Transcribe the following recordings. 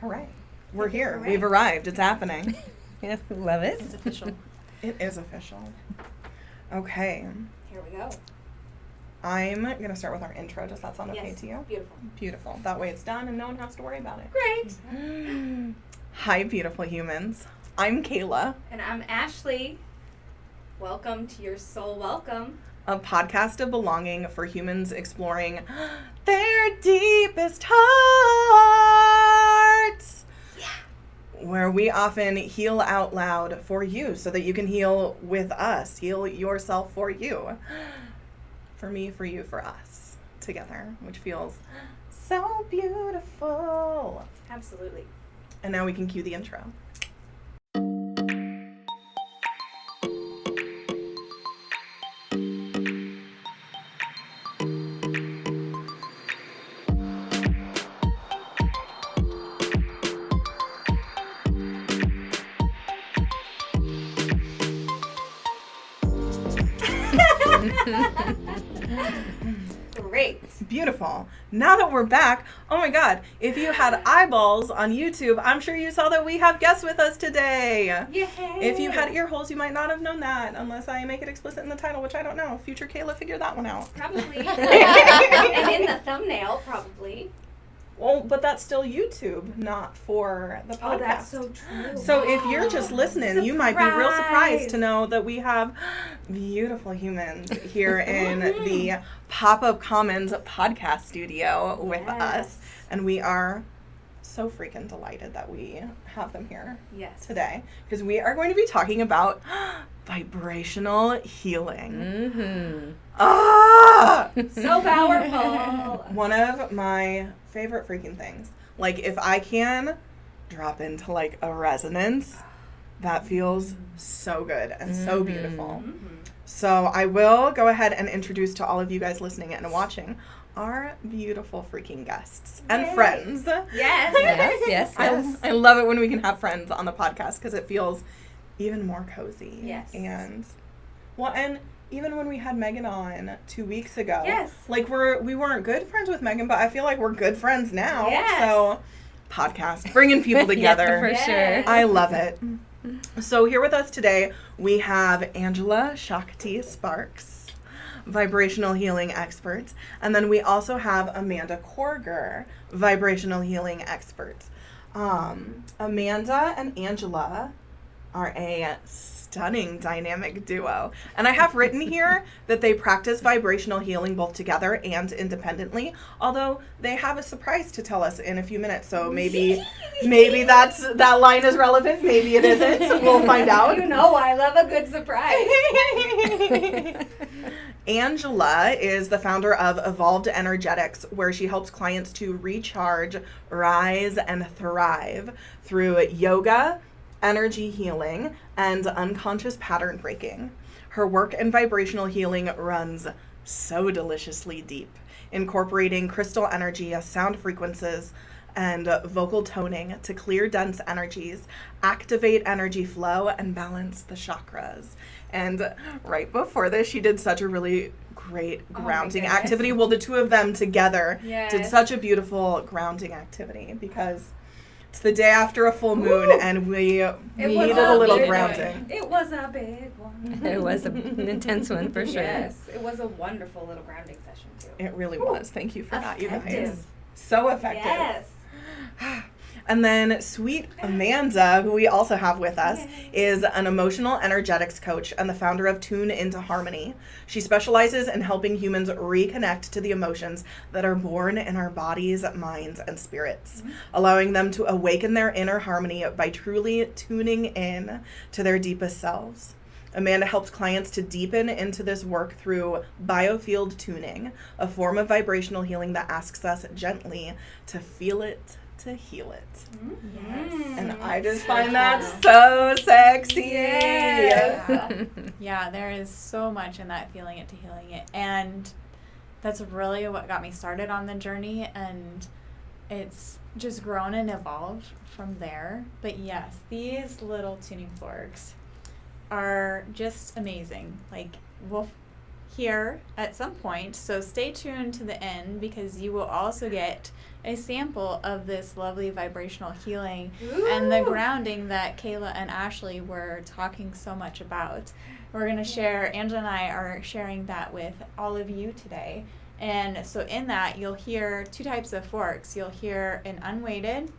Hooray. We're here. Hooray. We've arrived. It's happening. Yeah, love it. It's official. It is official. Okay. Here we go. I'm going to start with our intro. Does that sound okay to you? Beautiful. Beautiful. That way it's done and no one has to worry about it. Great. Hi, beautiful humans. I'm Kayla. And I'm Ashley. Welcome to Your Soul Welcome. A podcast of belonging for humans exploring their deepest hearts. Yeah. Where we often heal out loud for you so that you can heal with us. Heal yourself for you. For me, for you, for us. Together. Which feels so beautiful. Absolutely. And now we can cue the intro. Great. Beautiful. Now that we're back, oh my god, if you had eyeballs on YouTube, I'm sure you saw that we have guests with us today. Yay. If you had ear holes, you might not have known that, unless I make it explicit in the title, which I don't know. Future Kayla, figure that one out. Probably. And in the thumbnail, probably. Well, but that's still YouTube, not for the podcast. Oh, that's so true. So if you're just listening, you might be real surprised to know that we have beautiful humans here in the Pop-Up Commons podcast studio with us. And we are so freaking delighted that we have them here today. Because we are going to be talking about vibrational healing. Mm-hmm. Ah! So powerful. One of my favorite freaking things. Like, if I can drop into, like, a resonance, that feels so good and so beautiful. Mm-hmm. So I will go ahead and introduce to all of you guys listening and watching our beautiful freaking guests and friends. Yes. Yes. I love it when we can have friends on the podcast because it feels even more cozy. Yes. And, well, and even when we had Megan on 2 weeks ago, like we weren't good friends with Megan, but I feel like we're good friends now. Yes. So, podcast, bringing people together. Yeah, for sure. I love it. So here with us today, we have Angela Shakti Sparks, vibrational healing expert. And then we also have Amanda Korger, vibrational healing expert. Amanda and Angela are a stunning dynamic duo. And I have written here that they practice vibrational healing both together and independently, although they have a surprise to tell us in a few minutes. So maybe that line is relevant, maybe it isn't. We'll find out. You know I love a good surprise. Angela is the founder of Evolved Energetics, where she helps clients to recharge, rise, and thrive through yoga, energy healing, and unconscious pattern breaking. Her work in vibrational healing runs so deliciously deep, incorporating crystal energy, sound frequencies, and vocal toning to clear dense energies, activate energy flow, and balance the chakras. And right before this, she did such a really great grounding activity. Well, the two of them together did such a beautiful grounding activity because it's the day after a full moon, and we needed a little grounding. It was a big one. It was an intense one for sure. Yes, it was a wonderful little grounding session too. It really was. Thank you for that, you guys. Effective. So effective. Yes. And then sweet Amanda, who we also have with us, is an emotional energetics coach and the founder of Tune Into Harmony. She specializes in helping humans reconnect to the emotions that are born in our bodies, minds, and spirits, allowing them to awaken their inner harmony by truly tuning in to their deepest selves. Amanda helps clients to deepen into this work through BioField Tuning, a form of vibrational healing that asks us gently to feel it, to heal it. Yes. And I just find that so sexy. Yes. Yeah, there is so much in that feeling it to healing it. And that's really what got me started on the journey. And it's just grown and evolved from there. But yes, these little tuning forks are just amazing. Like, we'll hear at some point. So stay tuned to the end because you will also get a sample of this lovely vibrational healing and the grounding that Kayla and Ashley were talking so much about. We're going to share, Angela and I are sharing that with all of you today. And so in that, you'll hear two types of forks. You'll hear an unweighted,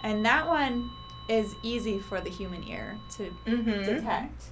and that one is easy for the human ear to detect.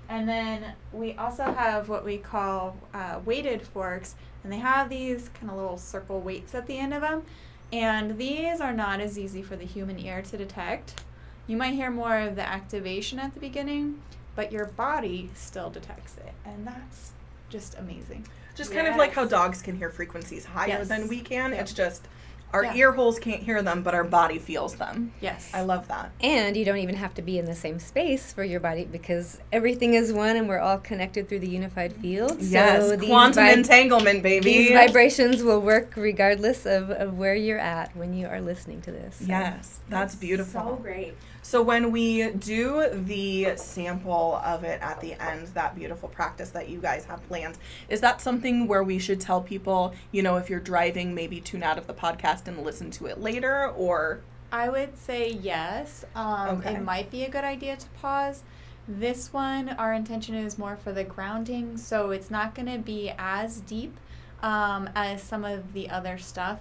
And then we also have what we call weighted forks, and they have these kind of little circle weights at the end of them. And these are not as easy for the human ear to detect. You might hear more of the activation at the beginning, but your body still detects it, and that's just amazing. Just kind of like how dogs can hear frequencies higher than we can. Yep. It's just our ear holes can't hear them, but our body feels them. Yes. I love that. And you don't even have to be in the same space for your body because everything is one and we're all connected through the unified field. Yes, so quantum entanglement, baby. These vibrations will work regardless of where you're at when you are listening to this. So. Yes, that's beautiful. So great. So when we do the sample of it at the end, that beautiful practice that you guys have planned, is that something where we should tell people, you know, if you're driving, maybe tune out of the podcast and listen to it later, or? I would say yes. Okay. It might be a good idea to pause. This one, our intention is more for the grounding, so it's not going to be as deep as some of the other stuff.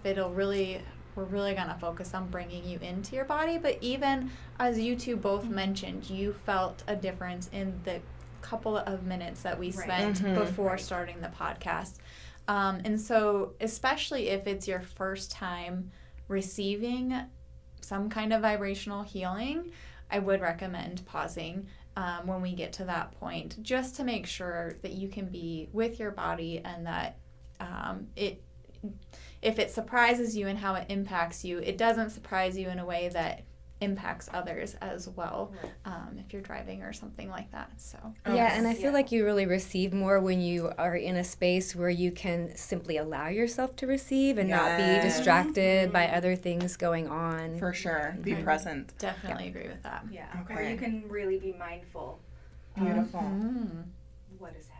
We're really going to focus on bringing you into your body, but even as you two both mentioned, you felt a difference in the couple of minutes that we spent before starting the podcast. And so especially if it's your first time receiving some kind of vibrational healing, I would recommend pausing when we get to that point, just to make sure that you can be with your body and that if it surprises you and how it impacts you, it doesn't surprise you in a way that impacts others as well, if you're driving or something like that. So yeah, and I feel like you really receive more when you are in a space where you can simply allow yourself to receive and not be distracted by other things going on. For sure. Be present. Definitely agree with that. Yeah. Okay. Where you can really be mindful Beautiful. of what is happening.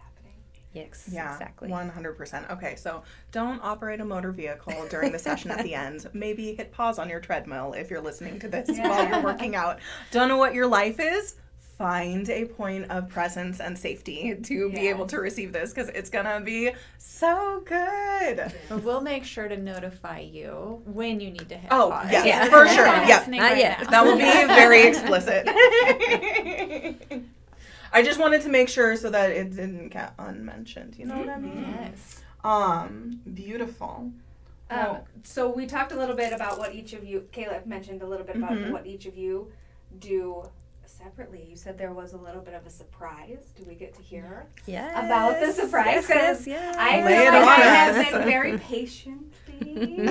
Yes, Yeah, exactly. 100%. Okay, so don't operate a motor vehicle during the session at the end. Maybe hit pause on your treadmill if you're listening to this while you're working out. Don't know what your life is? Find a point of presence and safety to be able to receive this because it's going to be so good. But we'll make sure to notify you when you need to hit Oh, pause. yes, for sure. Yep. Not yet. That will be very explicit. I just wanted to make sure so that it didn't get unmentioned. You know what I mean? Yes. Beautiful. So we talked a little bit about what each of you, Kayla mentioned a little bit about what each of you do separately. You said there was a little bit of a surprise. Do we get to hear about the surprise? Yes, yes. I Lay feel it like on I us. have been very patiently sitting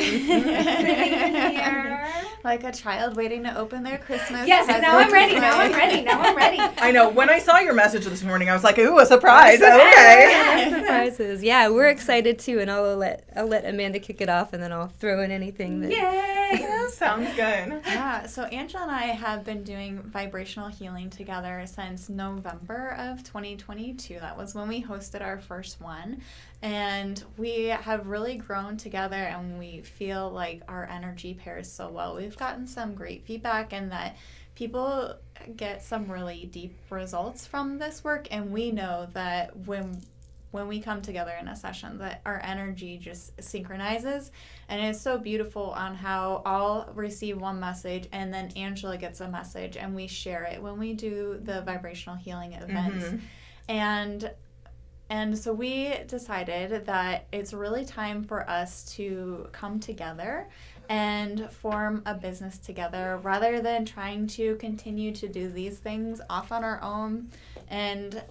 here. Like a child waiting to open their Christmas Yes, present. now I'm ready. Now I'm ready. Now I'm ready. I know. When I saw your message this morning, I was like, ooh, a surprise. Okay. Surprises. Yeah, we're excited too, and I'll let Amanda kick it off, and then I'll throw in anything that. Yay! Sounds good. Yeah, so Angela and I have been doing vibrational healing together since November of 2022. That was when we hosted our first one. And we have really grown together and we feel like our energy pairs so well. We've gotten some great feedback and that people get some really deep results from this work. And we know that when we come together in a session that our energy just synchronizes, and it's so beautiful on how I'll receive one message and then Angela gets a message and we share it when we do the vibrational healing events. And so we decided that it's really time for us to come together and form a business together rather than trying to continue to do these things off on our own and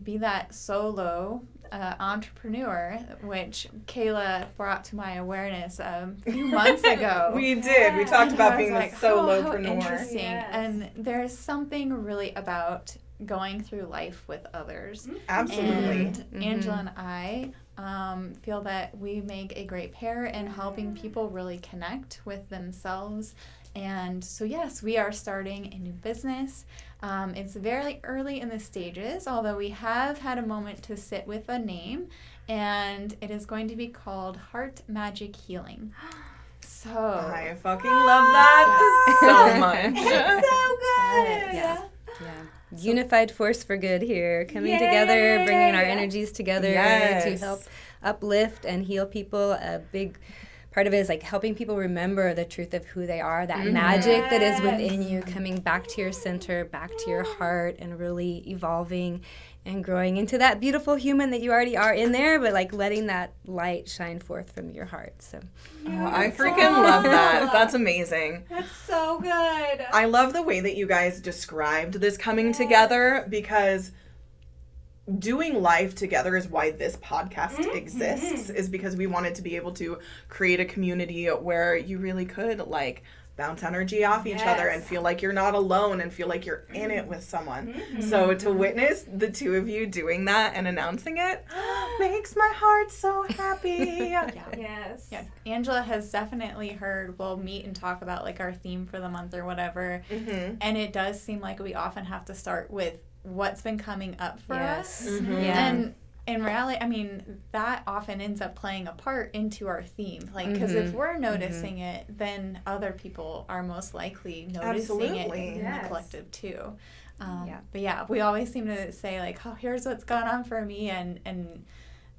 be that solo entrepreneur, which Kayla brought to my awareness a few months ago. We did. We talked about being like, a how solopreneur. interesting. Yes. And there's something really about going through life with others. Absolutely. And Angela and I feel that we make a great pair in helping people really connect with themselves. And so, yes, we are starting a new business. It's very early in the stages, although we have had a moment to sit with a name, and it is going to be called Heart Magic Healing. So I fucking love that so much. It's so good. Yeah. Unified force for good here, coming together, bringing our energies together to help uplift and heal people. A big part of it is like helping people remember the truth of who they are, that magic that is within you, coming back to your center, back to your heart, and really evolving and growing into that beautiful human that you already are in there, but like letting that light shine forth from your heart. So I freaking love that. That's amazing. That's so good. I love the way that you guys described this coming together, because doing life together is why this podcast exists, is because we wanted to be able to create a community where you really could like bounce energy off each other and feel like you're not alone and feel like you're in it with someone. So to witness the two of you doing that and announcing it makes my heart so happy. Yes. Yeah, Angela has definitely heard we'll meet and talk about like our theme for the month or whatever, and it does seem like we often have to start with what's been coming up for us. And in reality, I mean, that often ends up playing a part into our theme. Like, because if we're noticing it, then other people are most likely noticing it in the collective too. But yeah, we always seem to say like, oh, here's what's going on for me, and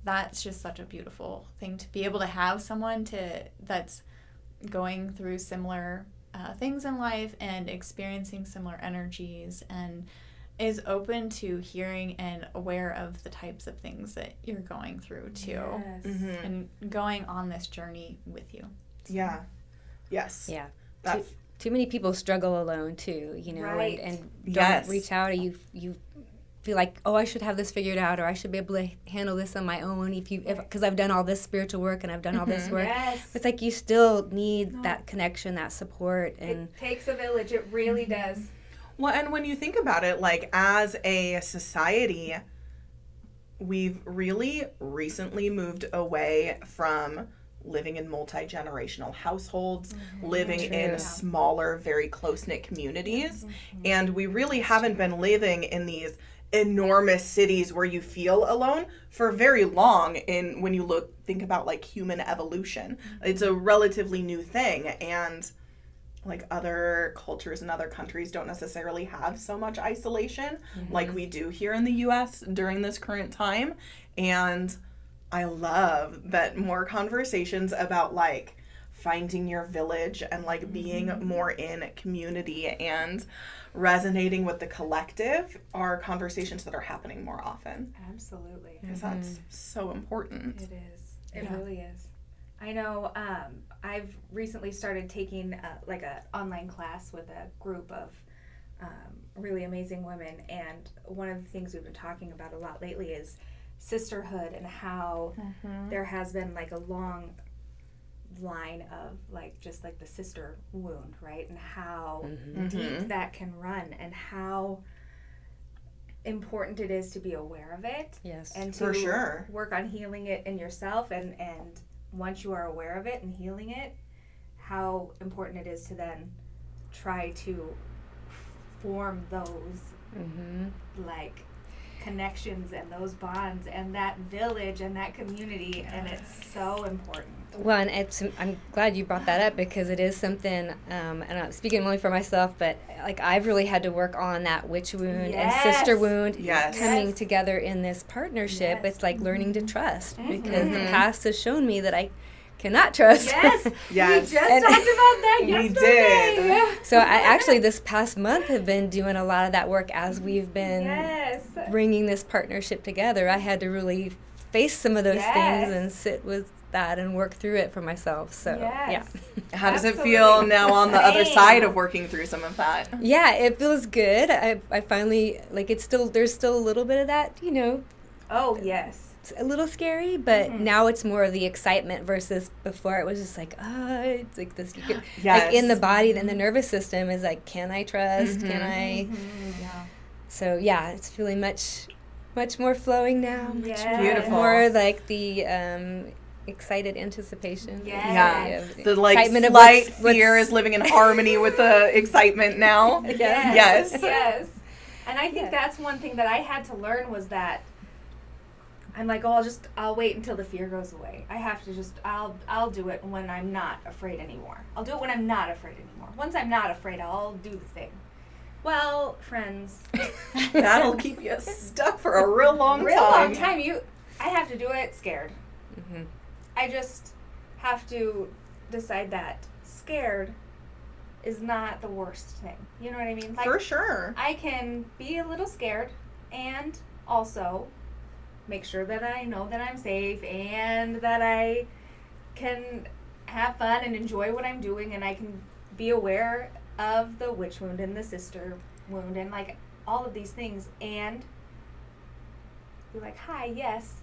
that's just such a beautiful thing to be able to have someone that's going through similar things in life and experiencing similar energies and is open to hearing and aware of the types of things that you're going through too, and going on this journey with you. So. Yeah. Too many people struggle alone too, you know, and don't reach out, or you feel like, oh, I should have this figured out, or I should be able to handle this on my own because I've done all this spiritual work and I've done all this work. It's like you still need that connection, that support. And it takes a village. It really does. Well, and when you think about it, like as a society, we've really recently moved away from living in multi-generational households, living in smaller, very close-knit communities. And we really haven't been living in these enormous cities where you feel alone for very long when you think about like human evolution. It's a relatively new thing, and like other cultures and other countries don't necessarily have so much isolation like we do here in the US during this current time. And I love that more conversations about like finding your village and like being more in community and resonating with the collective are conversations that are happening more often. Absolutely. Because that's so important. It is. It really is. I know I've recently started taking like an online class with a group of really amazing women, and one of the things we've been talking about a lot lately is sisterhood, and how there has been like a long line of like just like the sister wound, right? And how deep that can run, and how important it is to be aware of it. And to work on healing it in yourself, and once you are aware of it and healing it, how important it is to then try to form those like connections and those bonds and that village and that community, and it's so important. Well, and I'm glad you brought that up, because it is something, and I'm speaking only for myself, but like I've really had to work on that witch wound and sister wound coming together in this partnership. It's like learning to trust, because the past has shown me that I cannot trust. We just talked about that yesterday. We did. So I actually this past month have been doing a lot of that work as we've been bringing this partnership together. I had to really face some of those things and sit with that and work through it for myself. So how does it feel now on the other side of working through some of that? It feels good. I finally like there's still a little bit of that, you know. It's a little scary, but now it's more of the excitement versus before it was just like, it's like this, you could, like in the body, then the nervous system is like, can I trust? Can I? So it's feeling much much more flowing now. Yes. Beautiful. More like the excited anticipation. Yes. The like excitement of slight what's fear is living in harmony with the excitement now. Yes. Yes. Yes. And I think that's one thing that I had to learn was that I'm like, oh, I'll wait until the fear goes away. I have to I'll do it when I'm not afraid anymore. I'll do it when I'm not afraid anymore. Once I'm not afraid, I'll do the thing. Well, friends, That'll keep you stuck for a real long real time. long time. I have to do it scared. Mm-hmm. I just have to decide that scared is not the worst thing. You know what I mean? Like, For sure. I can be a little scared and also make sure that I know that I'm safe and that I can have fun and enjoy what I'm doing, and I can be aware of the witch wound and the sister wound and like all of these things, and be like, hi, yes,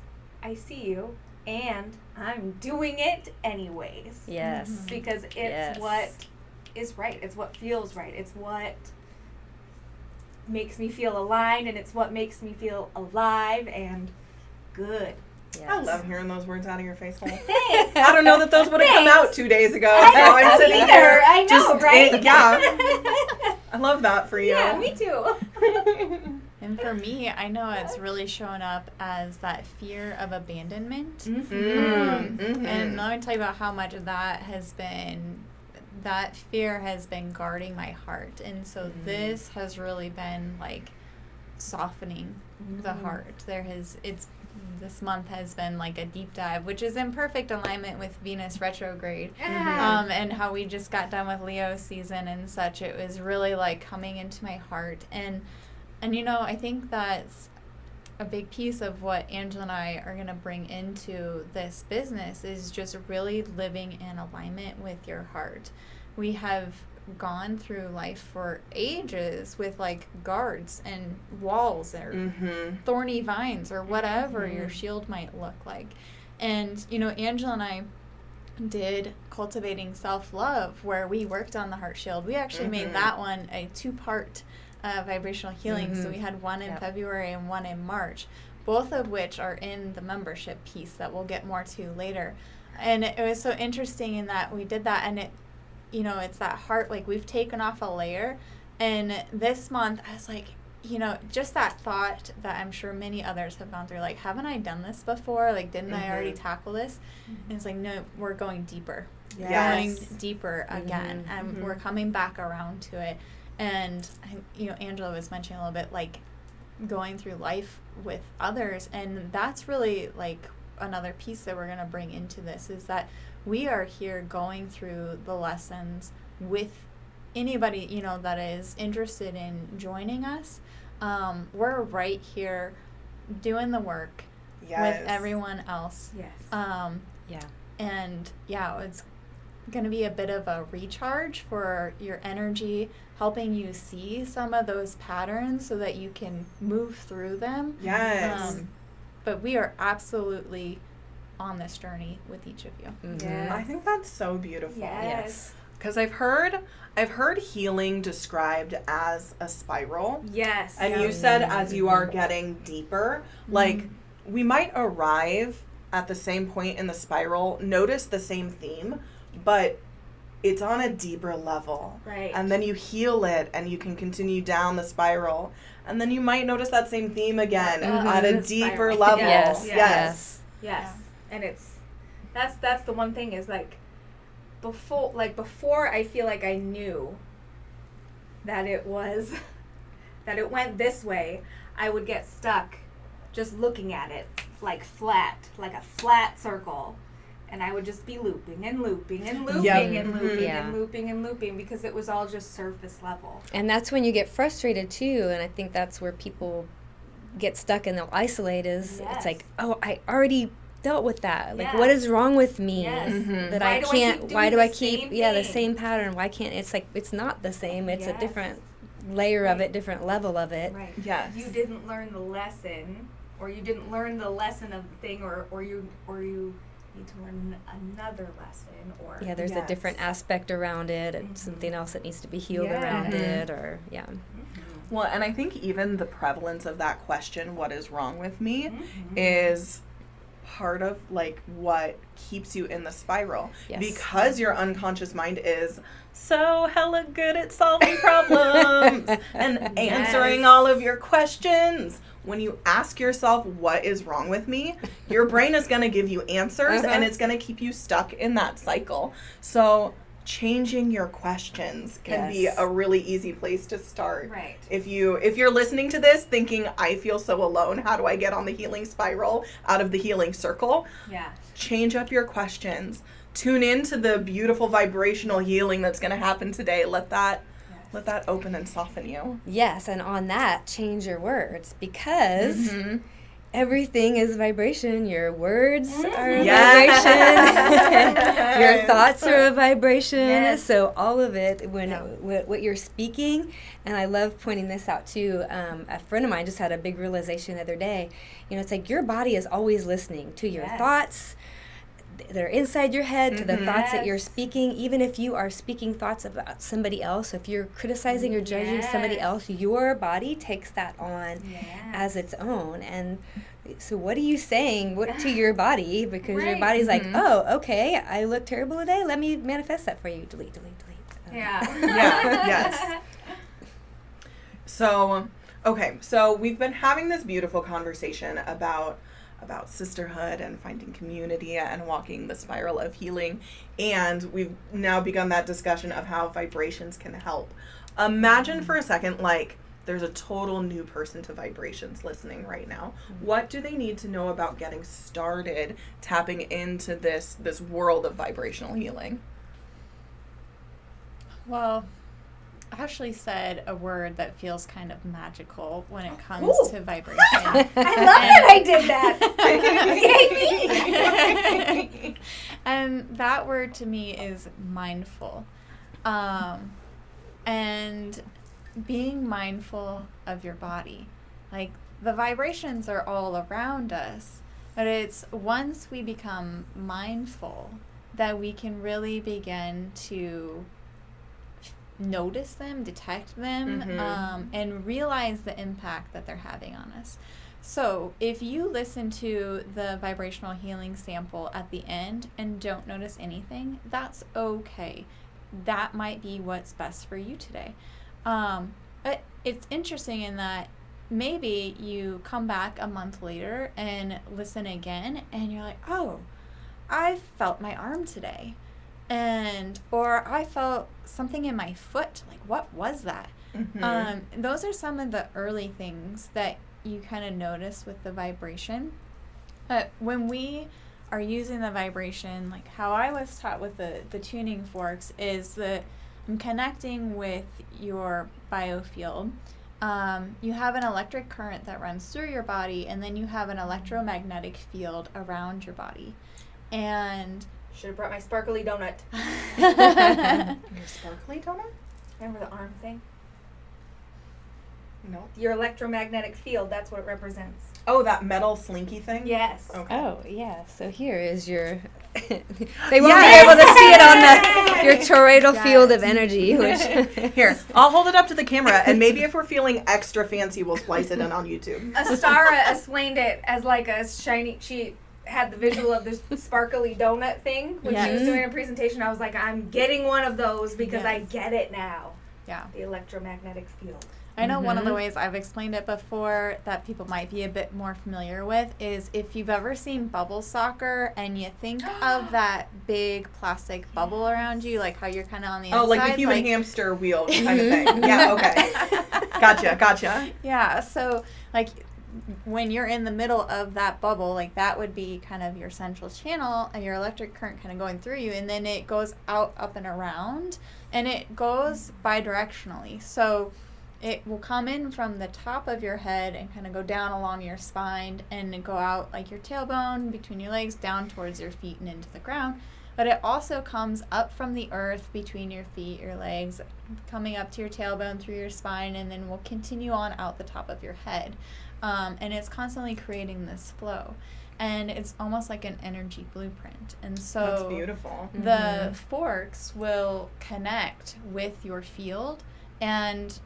I see you, and I'm doing it anyways. Yes. Because it's what is right. It's what feels right. It's what makes me feel aligned, and it's what makes me feel alive and good. Yes. I love hearing those words out of your face hole. Thanks. I don't know that those would have come out 2 days ago. I So don't I'm know sitting either. here. I know, right? Yeah. I love that for you. Yeah, me too. And for me, I know it's really shown up as that fear of abandonment. Mm-hmm. And let me tell you about how much of that fear has been guarding my heart. And so this has really been like softening the heart. This month has been like a deep dive, which is in perfect alignment with Venus retrograde. And how we just got done with Leo season and such. It was really like coming into my heart. And you know, I think that's a big piece of what Angela and I are going to bring into this business is just really living in alignment with your heart. We have gone through life for ages with like guards and walls or thorny vines or whatever your shield might look like. And, you know, Angela and I did Cultivating Self-Love, where we worked on the heart shield. We actually made that one a 2-part vibrational healing. So we had one in February and one in March, both of which are in the membership piece that we'll get more to later. And it was so interesting in that we did that, and it, you know, it's that heart, like we've taken off a layer. And this month I was like, you know, just that thought that I'm sure many others have gone through, like, haven't I done this before? Like, didn't I already tackle this? And it's like, no, we're going deeper. Going deeper again. And we're coming back around to it. And, you know, Angela was mentioning a little bit, like, going through life with others. And that's really, like, another piece that we're going to bring into this is that we are here going through the lessons with anybody, you know, that is interested in joining us. We're right here doing the work with everyone else. And it's going to be a bit of a recharge for your energy, helping you see some of those patterns so that you can move through them. But we are absolutely on this journey with each of you. I think that's so beautiful. Yes. Because I've heard healing described as a spiral. Yes. And you said as you are getting deeper, like we might arrive at the same point in the spiral, notice the same theme, but it's on a deeper level. Right. And then you heal it and you can continue down the spiral. And then you might notice that same theme again at a deeper level. Yes. And that's the one thing is like before I feel like I knew that it went this way, I would get stuck just looking at it like a flat circle. And I would just be looping and looping and looping and looping and looping and looping because it was all just surface level. And that's when you get frustrated too, and I think that's where people get stuck and they'll isolate is it's like, oh, I already dealt with that. Like, what is wrong with me that I can't, why do I keep the same pattern? Why can't, it's like, it's not the same. It's a different layer of it, different level of it. Right. Yes. You didn't learn the lesson, or you didn't learn the lesson of the thing, or you need to learn another lesson, or there's a different aspect around it, and something else that needs to be healed around it, or Well, and I think even the prevalence of that question, what is wrong with me, is part of like what keeps you in the spiral. Yes. Because your unconscious mind is so hella good at solving problems and answering all of your questions. When you ask yourself, what is wrong with me, your brain is going to give you answers and it's going to keep you stuck in that cycle. So changing your questions can be a really easy place to start. Right. If you're listening to this thinking, I feel so alone, how do I get on the healing spiral, out of the healing circle? Yeah. Change up your questions. Tune into the beautiful vibrational healing that's going to happen today. Let that open and soften you. Yes, and on that, change your words, because everything is vibration. Your words are a vibration. Your thoughts are a vibration. Yes. So all of it, what you're speaking, and I love pointing this out too. A friend of mine just had a big realization the other day. It's like your body is always listening to your thoughts that are inside your head, to the thoughts that you're speaking. Even if you are speaking thoughts about somebody else, if you're criticizing or judging somebody else, your body takes that on as its own. And so what are you saying to your body? Because your body's like, oh, okay, I look terrible today. Let me manifest that for you. Delete, delete, delete. Yes. So we've been having this beautiful conversation about sisterhood and finding community and walking the spiral of healing. And we've now begun that discussion of how vibrations can help. Imagine for a second, like, there's a total new person to vibrations listening right now. What do they need to know about getting started tapping into this world of vibrational healing? Well, Ashley said a word that feels kind of magical when it comes to vibration. I love that I did that. Yay me! And that word to me is mindful. And being mindful of your body. Like, the vibrations are all around us, but it's once we become mindful that we can really begin to notice them, detect them, and realize the impact that they're having on us. So if you listen to the vibrational healing sample at the end and don't notice anything, that's okay. That might be what's best for you today. It's interesting in that maybe you come back a month later and listen again and you're like, oh, I felt my arm today. Or I felt something in my foot. Like, what was that? Those are some of the early things that you kind of notice with the vibration. When we are using the vibration, like how I was taught with the tuning forks, is that I'm connecting with your biofield. You have an electric current that runs through your body, and then you have an electromagnetic field around your body. And should have brought my sparkly donut. Your sparkly donut? Remember the arm thing? No. Your electromagnetic field, that's what it represents. Oh, that metal slinky thing? Yes. Okay. Oh, yeah. So here is your... they won't be able to see it on your toroidal field of energy. Which Here, I'll hold it up to the camera, and maybe if we're feeling extra fancy, we'll splice it in on YouTube. Astara explained it as like a shiny... She had the visual of this sparkly donut thing when she was doing a presentation. I was like, I'm getting one of those because I get it now. Yeah. The electromagnetic field. I know one of the ways I've explained it before that people might be a bit more familiar with is if you've ever seen bubble soccer and you think of that big plastic bubble around you, like how you're kind of on the inside. Oh, like the human hamster wheel kind of thing. Yeah, okay. Gotcha. Yeah, so like when you're in the middle of that bubble, like that would be kind of your central channel and your electric current kind of going through you, and then it goes out, up, and around, and it goes bidirectionally. So it will come in from the top of your head and kind of go down along your spine and go out like your tailbone, between your legs, down towards your feet and into the ground. But it also comes up from the earth between your feet, your legs, coming up to your tailbone, through your spine, and then will continue on out the top of your head. And it's constantly creating this flow. And it's almost like an energy blueprint. And so that's beautiful. The forks will connect with your field, and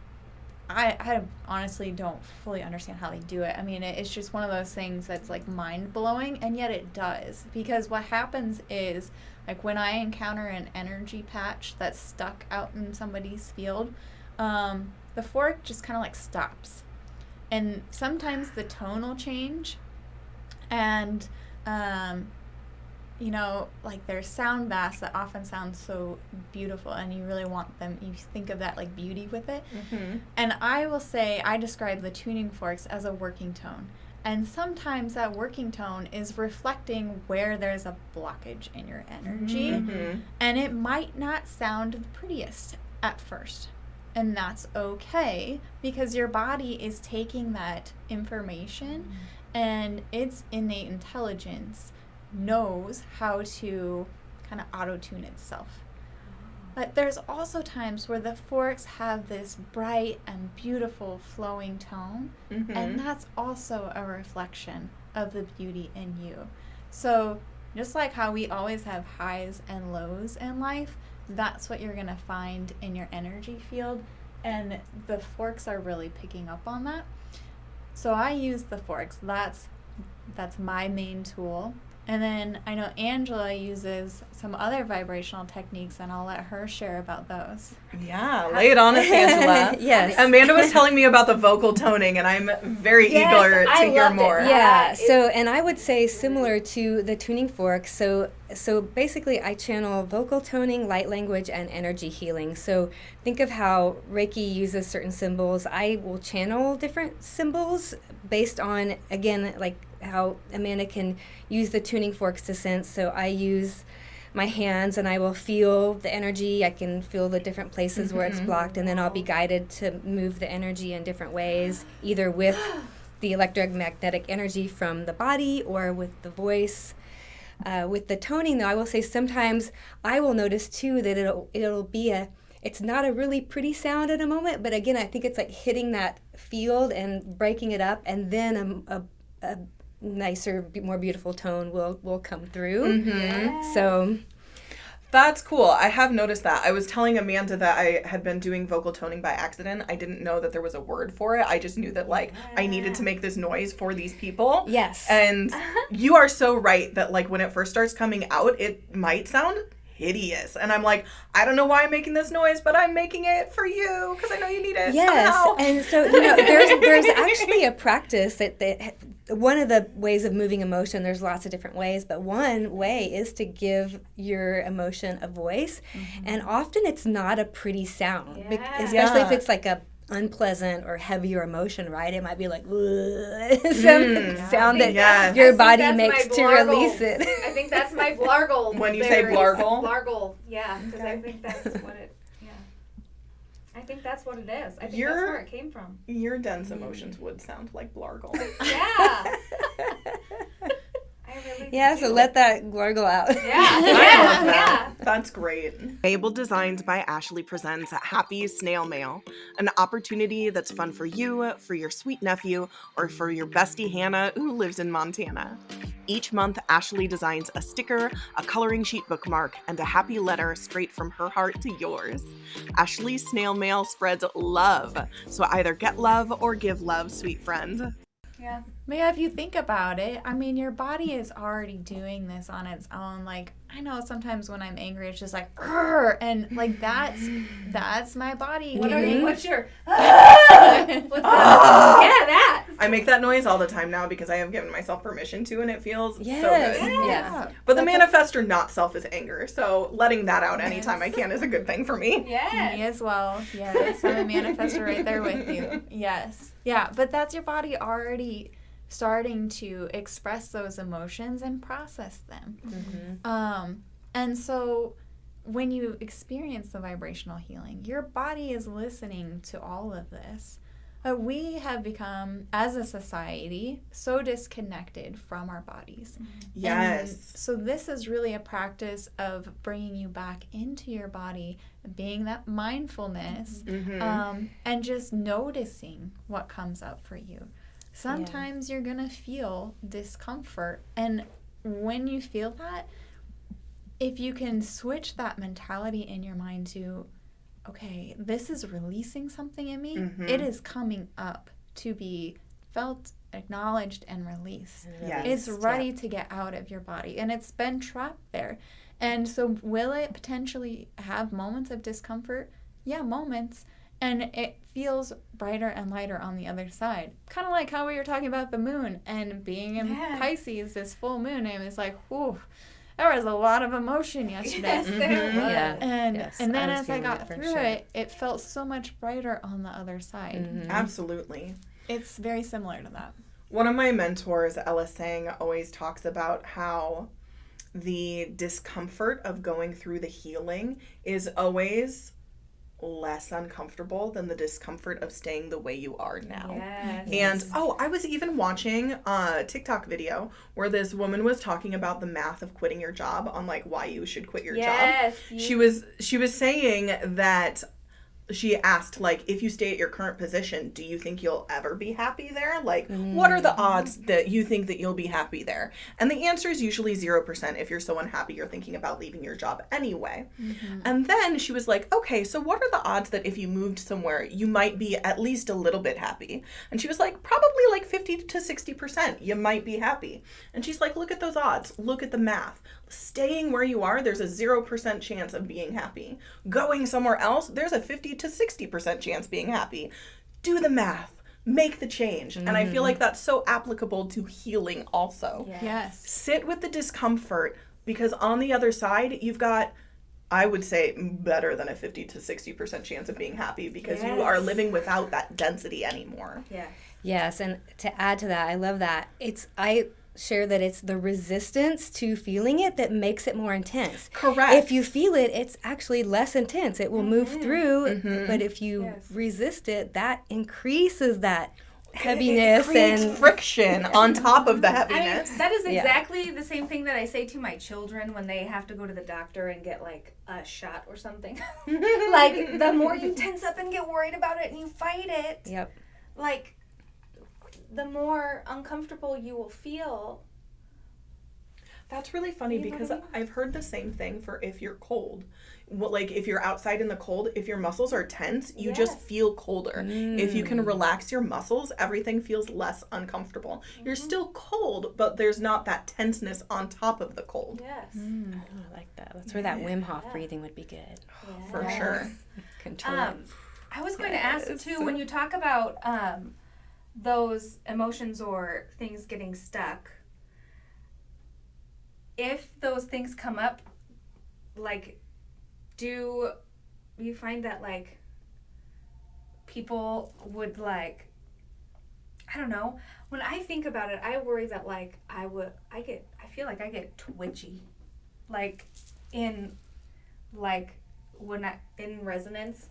I honestly don't fully understand how they do it. I mean, it's just one of those things that's like mind-blowing, and yet it does. Because what happens is, like when I encounter an energy patch that's stuck out in somebody's field, the fork just kind of like stops. And sometimes the tone will change, and you know, like there's sound baths that often sound so beautiful, and you really want them, you think of that like beauty with it. Mm-hmm. And I will say, I describe the tuning forks as a working tone. And sometimes that working tone is reflecting where there's a blockage in your energy. Mm-hmm. And it might not sound the prettiest at first. And that's okay, because your body is taking that information and its innate intelligence knows how to kind of auto-tune itself. But there's also times where the forks have this bright and beautiful flowing tone, and that's also a reflection of the beauty in you. So just like how we always have highs and lows in life, that's what you're going to find in your energy field, and the forks are really picking up on that. So I use the forks. That's my main tool. And then I know Angela uses some other vibrational techniques, and I'll let her share about those. Yeah, lay it on us, Angela. Yes. Amanda was telling me about the vocal toning, and I'm very eager to hear more. Yeah, so, and I would say similar to the tuning fork, so basically I channel vocal toning, light language, and energy healing. So think of how Reiki uses certain symbols. I will channel different symbols based on, again, like how Amanda can use the tuning forks to sense. So I use my hands and I will feel the energy. I can feel the different places where it's blocked, and then I'll be guided to move the energy in different ways, either with the electromagnetic energy from the body or with the voice. With the toning, though, I will say sometimes I will notice too that it'll be it's not a really pretty sound at a moment, but again, I think it's like hitting that field and breaking it up, and then a nicer, more beautiful tone will come through. So that's cool. I have noticed that. I was telling Amanda that I had been doing vocal toning by accident. I didn't know that there was a word for it. I just knew that like I needed to make this noise for these people. Yes. And you are so right that like when it first starts coming out, it might sound hideous. And I'm like, I don't know why I'm making this noise, but I'm making it for you because I know you need it. Yes. Somehow. And so, you know, there's actually a practice that one of the ways of moving emotion, there's lots of different ways, but one way is to give your emotion a voice. And often it's not a pretty sound, especially if it's like a unpleasant or heavier emotion, right? It might be like some sound that your body makes to release it. I think that's my blargle. When you say blargle? Blargle, yeah, because I think that's what it, I think that's what it is. I think that's where it came from. Your dense emotions would sound like blargle. Yeah. Yeah, so let that gurgle out. I love that. That's great. Mabel Designs by Ashley presents Happy Snail Mail, an opportunity that's fun for you, for your sweet nephew, or for your bestie Hannah who lives in Montana. Each month, Ashley designs a sticker, a coloring sheet bookmark, and a happy letter straight from her heart to yours. Ashley's snail mail spreads love, so either get love or give love, sweet friend. Yeah. But yeah, if you think about it, I mean, your body is already doing this on its own. Like, I know sometimes when I'm angry, it's just like, "Grr," and like that's my body. What's your? What's that? Yeah, that. I make that noise all the time now because I have given myself permission to, and it feels so good. Yeah. But the manifestor not self is anger, so letting that out anytime I can is a good thing for me. Yes. Me as well. Yes, I'm a manifestor right there with you. Yes. Yeah, but that's your body already starting to express those emotions and process them. And so when you experience the vibrational healing, your body is listening to all of this. We have become, as a society, so disconnected from our bodies. Yes. And so this is really a practice of bringing you back into your body, being that mindfulness, and just noticing what comes up for you. Sometimes you're going to feel discomfort. And when you feel that, if you can switch that mentality in your mind to, okay, this is releasing something in me. It is coming up to be felt, acknowledged, and released. Yes. It's ready to get out of your body, and it's been trapped there. And so will it potentially have moments of discomfort? Yeah, moments. And it feels brighter and lighter on the other side. Kind of like how we were talking about the moon and being in Pisces, this full moon. And it was like, whew, there was a lot of emotion yesterday. Yes, there was. Yeah. And then as I got through it, it felt so much brighter on the other side. Absolutely. It's very similar to that. One of my mentors, Ella Sang, always talks about how the discomfort of going through the healing is always less uncomfortable than the discomfort of staying the way you are now. Yes. And I was even watching a TikTok video where this woman was talking about the math of quitting your job on like why you should quit your job. She was saying that she asked, like, if you stay at your current position, do you think you'll ever be happy there? Like, what are the odds that you think that you'll be happy there? And the answer is usually 0% if you're so unhappy you're thinking about leaving your job anyway. And then she was like, okay, so what are the odds that if you moved somewhere, you might be at least a little bit happy? And she was like, probably like 50 to 60% you might be happy. And she's like, look at those odds. Look at the math. Staying where you are, there's a 0% chance of being happy. Going somewhere else, there's a 50 to 60% chance being happy. Do the math. Make the change. And I feel like that's so applicable to healing also. Yes. Sit with the discomfort, because on the other side, you've got, I would say, better than a 50 to 60% chance of being happy, because you are living without that density anymore. Yes, and to add to that, I love that. I share that it's the resistance to feeling it that makes it more intense. Correct. If you feel it, it's actually less intense. It will move through, but if you resist it, that increases that heaviness. It creates friction on top of the heaviness. That is exactly the same thing that I say to my children when they have to go to the doctor and get like a shot or something. Like, the more you tense up and get worried about it and you fight it, like, the more uncomfortable you will feel. That's really funny, because I've heard the same thing for if you're cold. Like, if you're outside in the cold, if your muscles are tense, you just feel colder. If you can relax your muscles, everything feels less uncomfortable. You're still cold, but there's not that tenseness on top of the cold. I like that. That's where that Wim Hof breathing would be good. For sure. Control it. I was going to ask, too, when you talk about those emotions or things getting stuck, if those things come up, like, do you find that, like, people would, like, I don't know, when I think about it, I worry that, like, I feel like I get twitchy, like, in resonance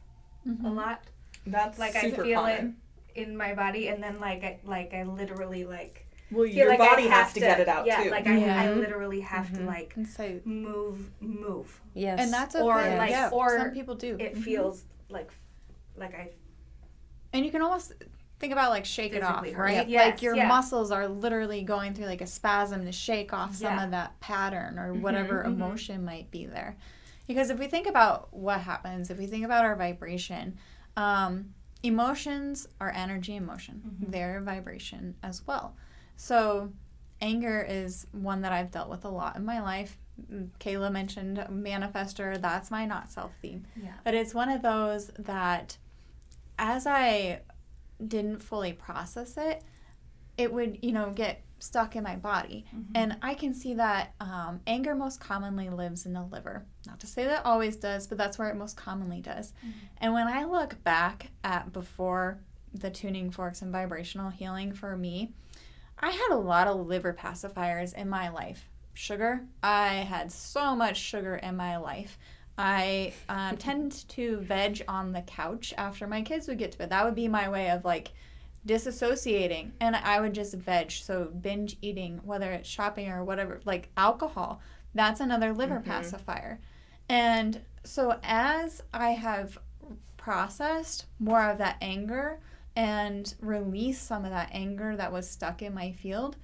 a lot. That's like, super I feel common. it in my body, and then I literally, like, well, feel your like body I has to get it out too. Like I literally have to, like, So, move. Yes. and that's okay. Or, like, or some people do. It feels like I. And you can almost think about, like, shake it off, Physically right? hurt. Yes, Like, your muscles are literally going through, like, a spasm to shake off some of that pattern or whatever emotion might be there. Because if we think about what happens, if we think about our vibration, emotions are energy in motion. They're vibration as well. So anger is one that I've dealt with a lot in my life. Kayla mentioned manifester. That's my not self theme. But it's one of those that, as I didn't fully process it, it would, get stuck in my body. And I can see that anger most commonly lives in the liver. Not to say that always does, but that's where it most commonly does. And when I look back at before the tuning forks and vibrational healing for me, I had a lot of liver pacifiers in my life. Sugar. I had so much sugar in my life. I tend to veg on the couch after my kids would get to bed. That would be my way of, like, disassociating, and I would just veg. So binge eating, whether it's shopping or whatever, like alcohol, that's another liver pacifier. And so as I have processed more of that anger and released some of that anger that was stuck in my field,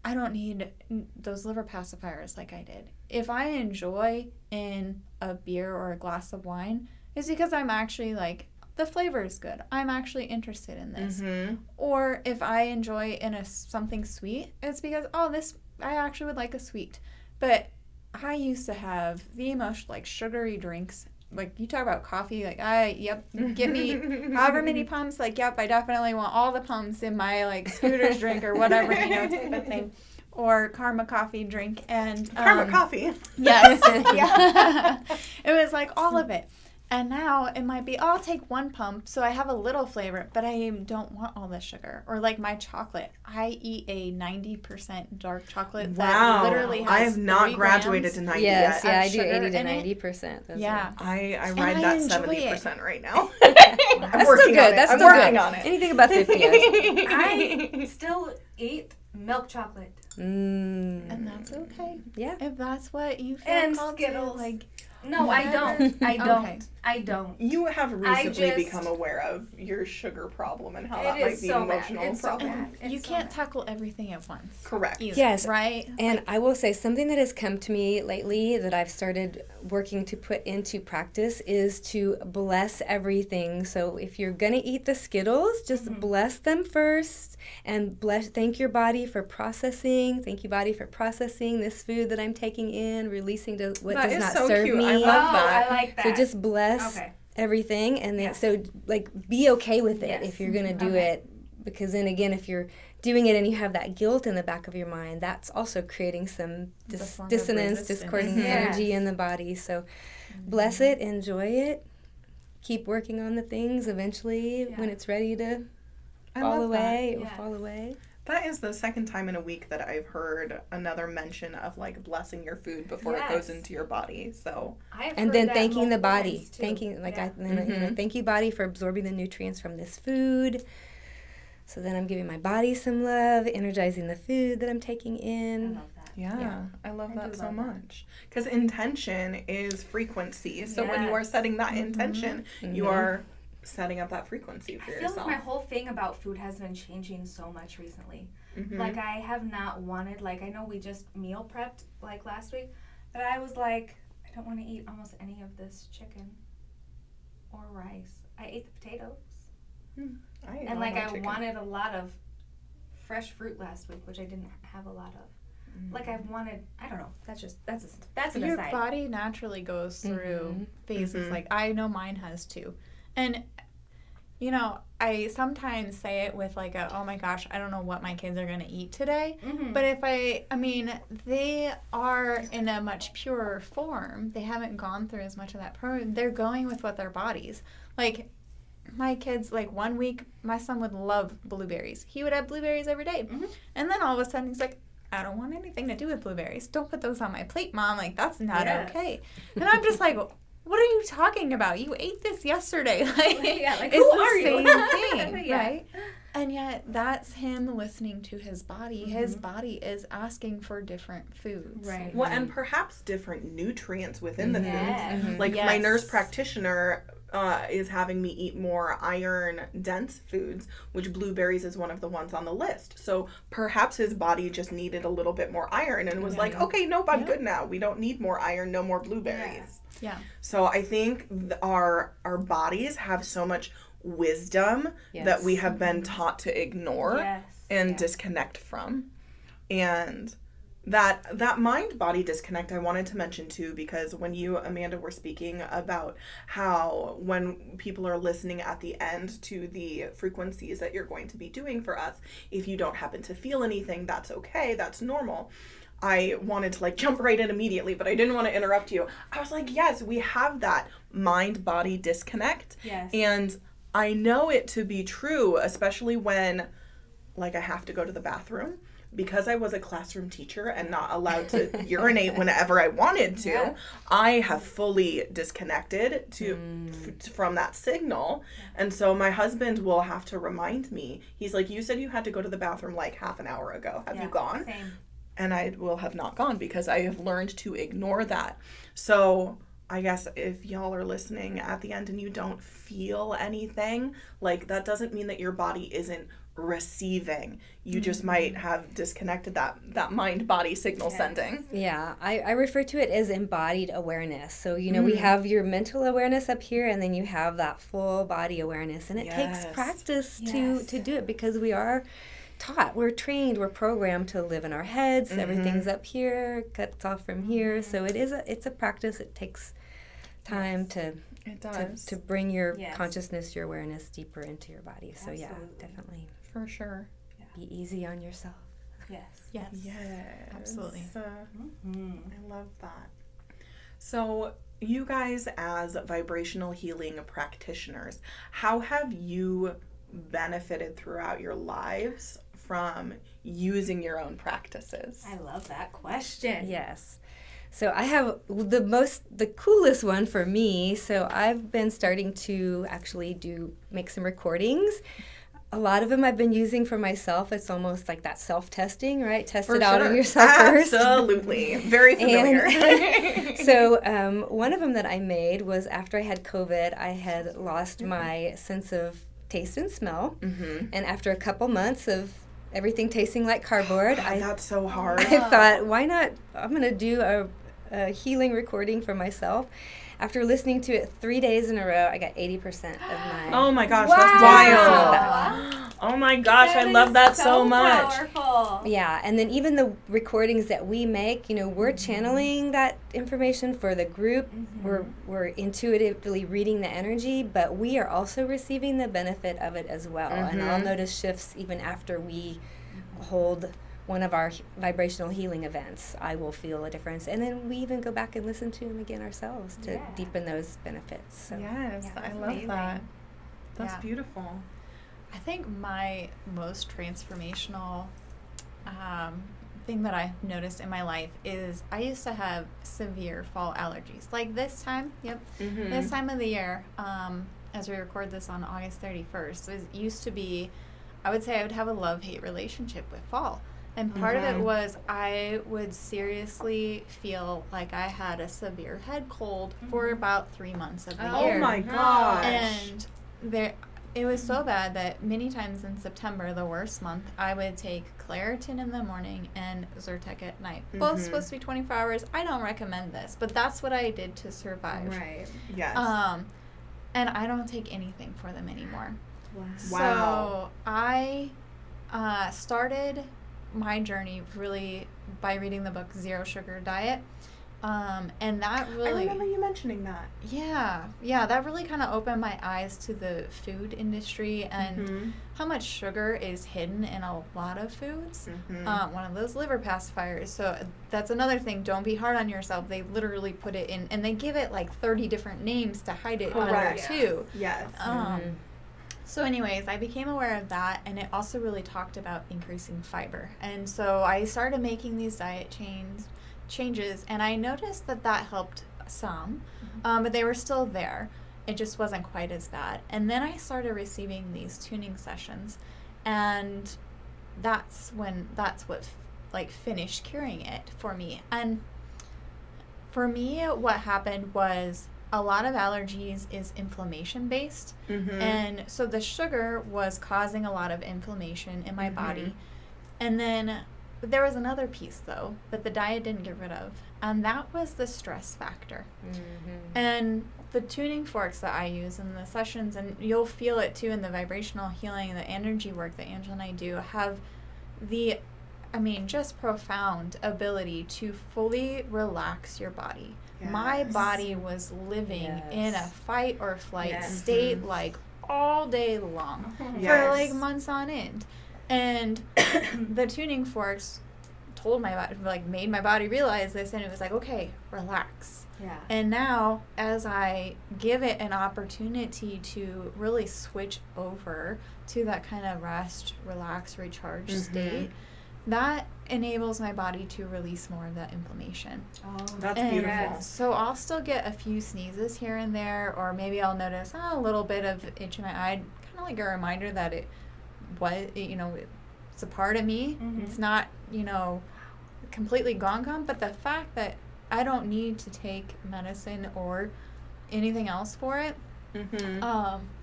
I don't need those liver pacifiers like I did. If I enjoy in a beer or a glass of wine, it's because I'm actually like, the flavor is good. I'm actually interested in this. Mm-hmm. Or if I enjoy something sweet, it's because, I actually would like a sweet. But I used to have the most like sugary drinks. Like you talk about coffee, like give me however many pumps. Like I definitely want all the pumps in my like Scooter's drink or whatever, type of thing. Or Karma coffee drink and Karma coffee. Yes, yeah. It was like all of it. And now it might be, I'll take one pump so I have a little flavor, but I don't want all the sugar. Or like my chocolate. I eat a 90% dark chocolate that literally has I have not graduated to 90 yet. Yeah, I do 80 to 90%. Yeah. I ride that 70% right now. I'm working on it. I'm working on it. Anything above 50, I still eat milk chocolate. And that's okay. Yeah. If that's what you feel And called Skittles. to, like... No, I don't. Okay. I don't. You have recently become aware of your sugar problem and how that might be an emotional problem. You can't tackle everything at once. Correct. Either, yes. Right? And I will say something that has come to me lately that I've started working to put into practice is to bless everything. So if you're going to eat the Skittles, just bless them first and thank your body for processing. Thank you, body, for processing this food that I'm taking in, releasing to what does not serve me. I love that. I like that. So just bless everything, and then so like be okay with it if you're gonna do it, because then again, if you're doing it and you have that guilt in the back of your mind, that's also creating some dissonance, discordant energy in the body. So bless it, enjoy it, keep working on the things. Eventually, when it's ready to fall away, it will fall away. That is the second time in a week that I've heard another mention of like blessing your food before it goes into your body. So and then thanking the body, thanking thank you, body, for absorbing the nutrients from this food. So then I'm giving my body some love, energizing the food that I'm taking in. I love that. Yeah, I love that so much. Because intention is frequency. So when you are setting that intention, you are setting up that frequency for yourself. I feel like my whole thing about food has been changing so much recently. Like I have not wanted, like I know we just meal prepped like last week, but I was like, I don't want to eat almost any of this chicken or rice. I ate the potatoes. And like I wanted a lot of fresh fruit last week, which I didn't have a lot of. Like I wanted, I don't know. That's an Your aside. body naturally goes through phases. Like I know mine has too, and you know I sometimes say it with like a, oh my gosh, I don't know what my kids are gonna eat today. But if I mean they are in a much purer form. They haven't gone through as much of that program. They're going with what their bodies like. My kids, like 1 week, my son would love blueberries. He would have blueberries every day. And then all of a sudden he's like, I don't want anything to do with blueberries. Don't put those on my plate, Mom. Like, that's not okay. And I'm just like, what are you talking about? You ate this yesterday. Like, who are you? It's the same thing, right? And yet that's him listening to his body. His body is asking for different foods. Right. Well, and perhaps different nutrients within the foods. Like my nurse practitioner is having me eat more iron-dense foods, which blueberries is one of the ones on the list. So perhaps his body just needed a little bit more iron and was like, okay, nope, I'm good now. We don't need more iron, no more blueberries. Yeah. So I think our bodies have so much wisdom that we have been taught to ignore and disconnect from. And that mind-body disconnect I wanted to mention too, because when you, Amanda, were speaking about how when people are listening at the end to the frequencies that you're going to be doing for us, if you don't happen to feel anything, that's okay, that's normal. I wanted to like jump right in immediately, but I didn't want to interrupt you. I was like, yes, we have that mind-body disconnect. Yes. And I know it to be true, especially when like I have to go to the bathroom. Because I was a classroom teacher and not allowed to urinate whenever I wanted to, I have fully disconnected from that signal. And so my husband will have to remind me. He's like, you said you had to go to the bathroom like half an hour ago. Have you gone? Same. And I will have not gone because I have learned to ignore that. So I guess if y'all are listening at the end and you don't feel anything, like that doesn't mean that your body isn't receiving. You just might have disconnected that mind-body signal sending. Yeah, I refer to it as embodied awareness. So, you know, we have your mental awareness up here, and then you have that full body awareness. And it takes practice to do it, because we are taught, we're trained, we're programmed to live in our heads. Everything's up here, cuts off from here. So it's a practice. It takes time to bring your consciousness, your awareness deeper into your body. So yeah, definitely. For sure. Be easy on yourself. Yes. Absolutely. I love that. So you guys, as vibrational healing practitioners, how have you benefited throughout your lives from using your own practices? I love that question. Yes. So I have the coolest one for me. So I've been starting to actually make some recordings. A lot of them I've been using for myself. It's almost like that self-testing, right? Test it out on yourself first. Absolutely. Very familiar. So one of them that I made was after I had COVID, I had lost my sense of taste and smell. And after a couple months of everything tasting like cardboard, that's so hard. I thought, why not? I'm going to do a healing recording for myself. After listening to it 3 days in a row, I got 80% of my... Oh my gosh, that's wild. Oh my gosh, I love that so much. Powerful. Yeah, and then even the recordings that we make, you know, we're channeling that information for the group. We're intuitively reading the energy, but we are also receiving the benefit of it as well. And I'll notice shifts even after we hold one of our vibrational healing events. I will feel a difference. And then we even go back and listen to them again ourselves to deepen those benefits. So. Yes, I love that. That's beautiful. I think my most transformational thing that I've noticed in my life is I used to have severe fall allergies. Like this time, this time of the year, as we record this on August 31st, it used to be, I would say I would have a love-hate relationship with fall. And part of it was I would seriously feel like I had a severe head cold for about 3 months of the year. Oh my gosh. And it was so bad that many times in September, the worst month, I would take Claritin in the morning and Zyrtec at night. Both supposed to be 24 hours. I don't recommend this, but that's what I did to survive. Right. Yes. And I don't take anything for them anymore. Wow. So I started my journey really by reading the book Zero Sugar Diet. And that really... I remember you mentioning that. Yeah, that really kind of opened my eyes to the food industry and how much sugar is hidden in a lot of foods. One of those liver pacifiers. So that's another thing. Don't be hard on yourself. They literally put it in, and they give it like 30 different names to hide it under too. Yes. So anyways, I became aware of that, and it also really talked about increasing fiber. And so I started making these diet changes, and I noticed that helped some, but they were still there. It just wasn't quite as bad. And then I started receiving these tuning sessions, and that's what like finished curing it for me. And for me, what happened was a lot of allergies is inflammation based, and so the sugar was causing a lot of inflammation in my body. And then there was another piece though that the diet didn't get rid of, and that was the stress factor. And the tuning forks that I use in the sessions, and you'll feel it too in the vibrational healing and the energy work that Angela and I do, have the just profound ability to fully relax your body. My body was living in a fight or flight state like all day long for like months on end. And the tuning forks told my body, like made my body realize this, and it was like, okay, relax. And now as I give it an opportunity to really switch over to that kind of rest, relax, recharge state, that enables my body to release more of that inflammation. That's beautiful. So I'll still get a few sneezes here and there, or maybe I'll notice a little bit of itch in my eye, kind of like a reminder that it's a part of me. It's not, completely gone, but the fact that I don't need to take medicine or anything else for it.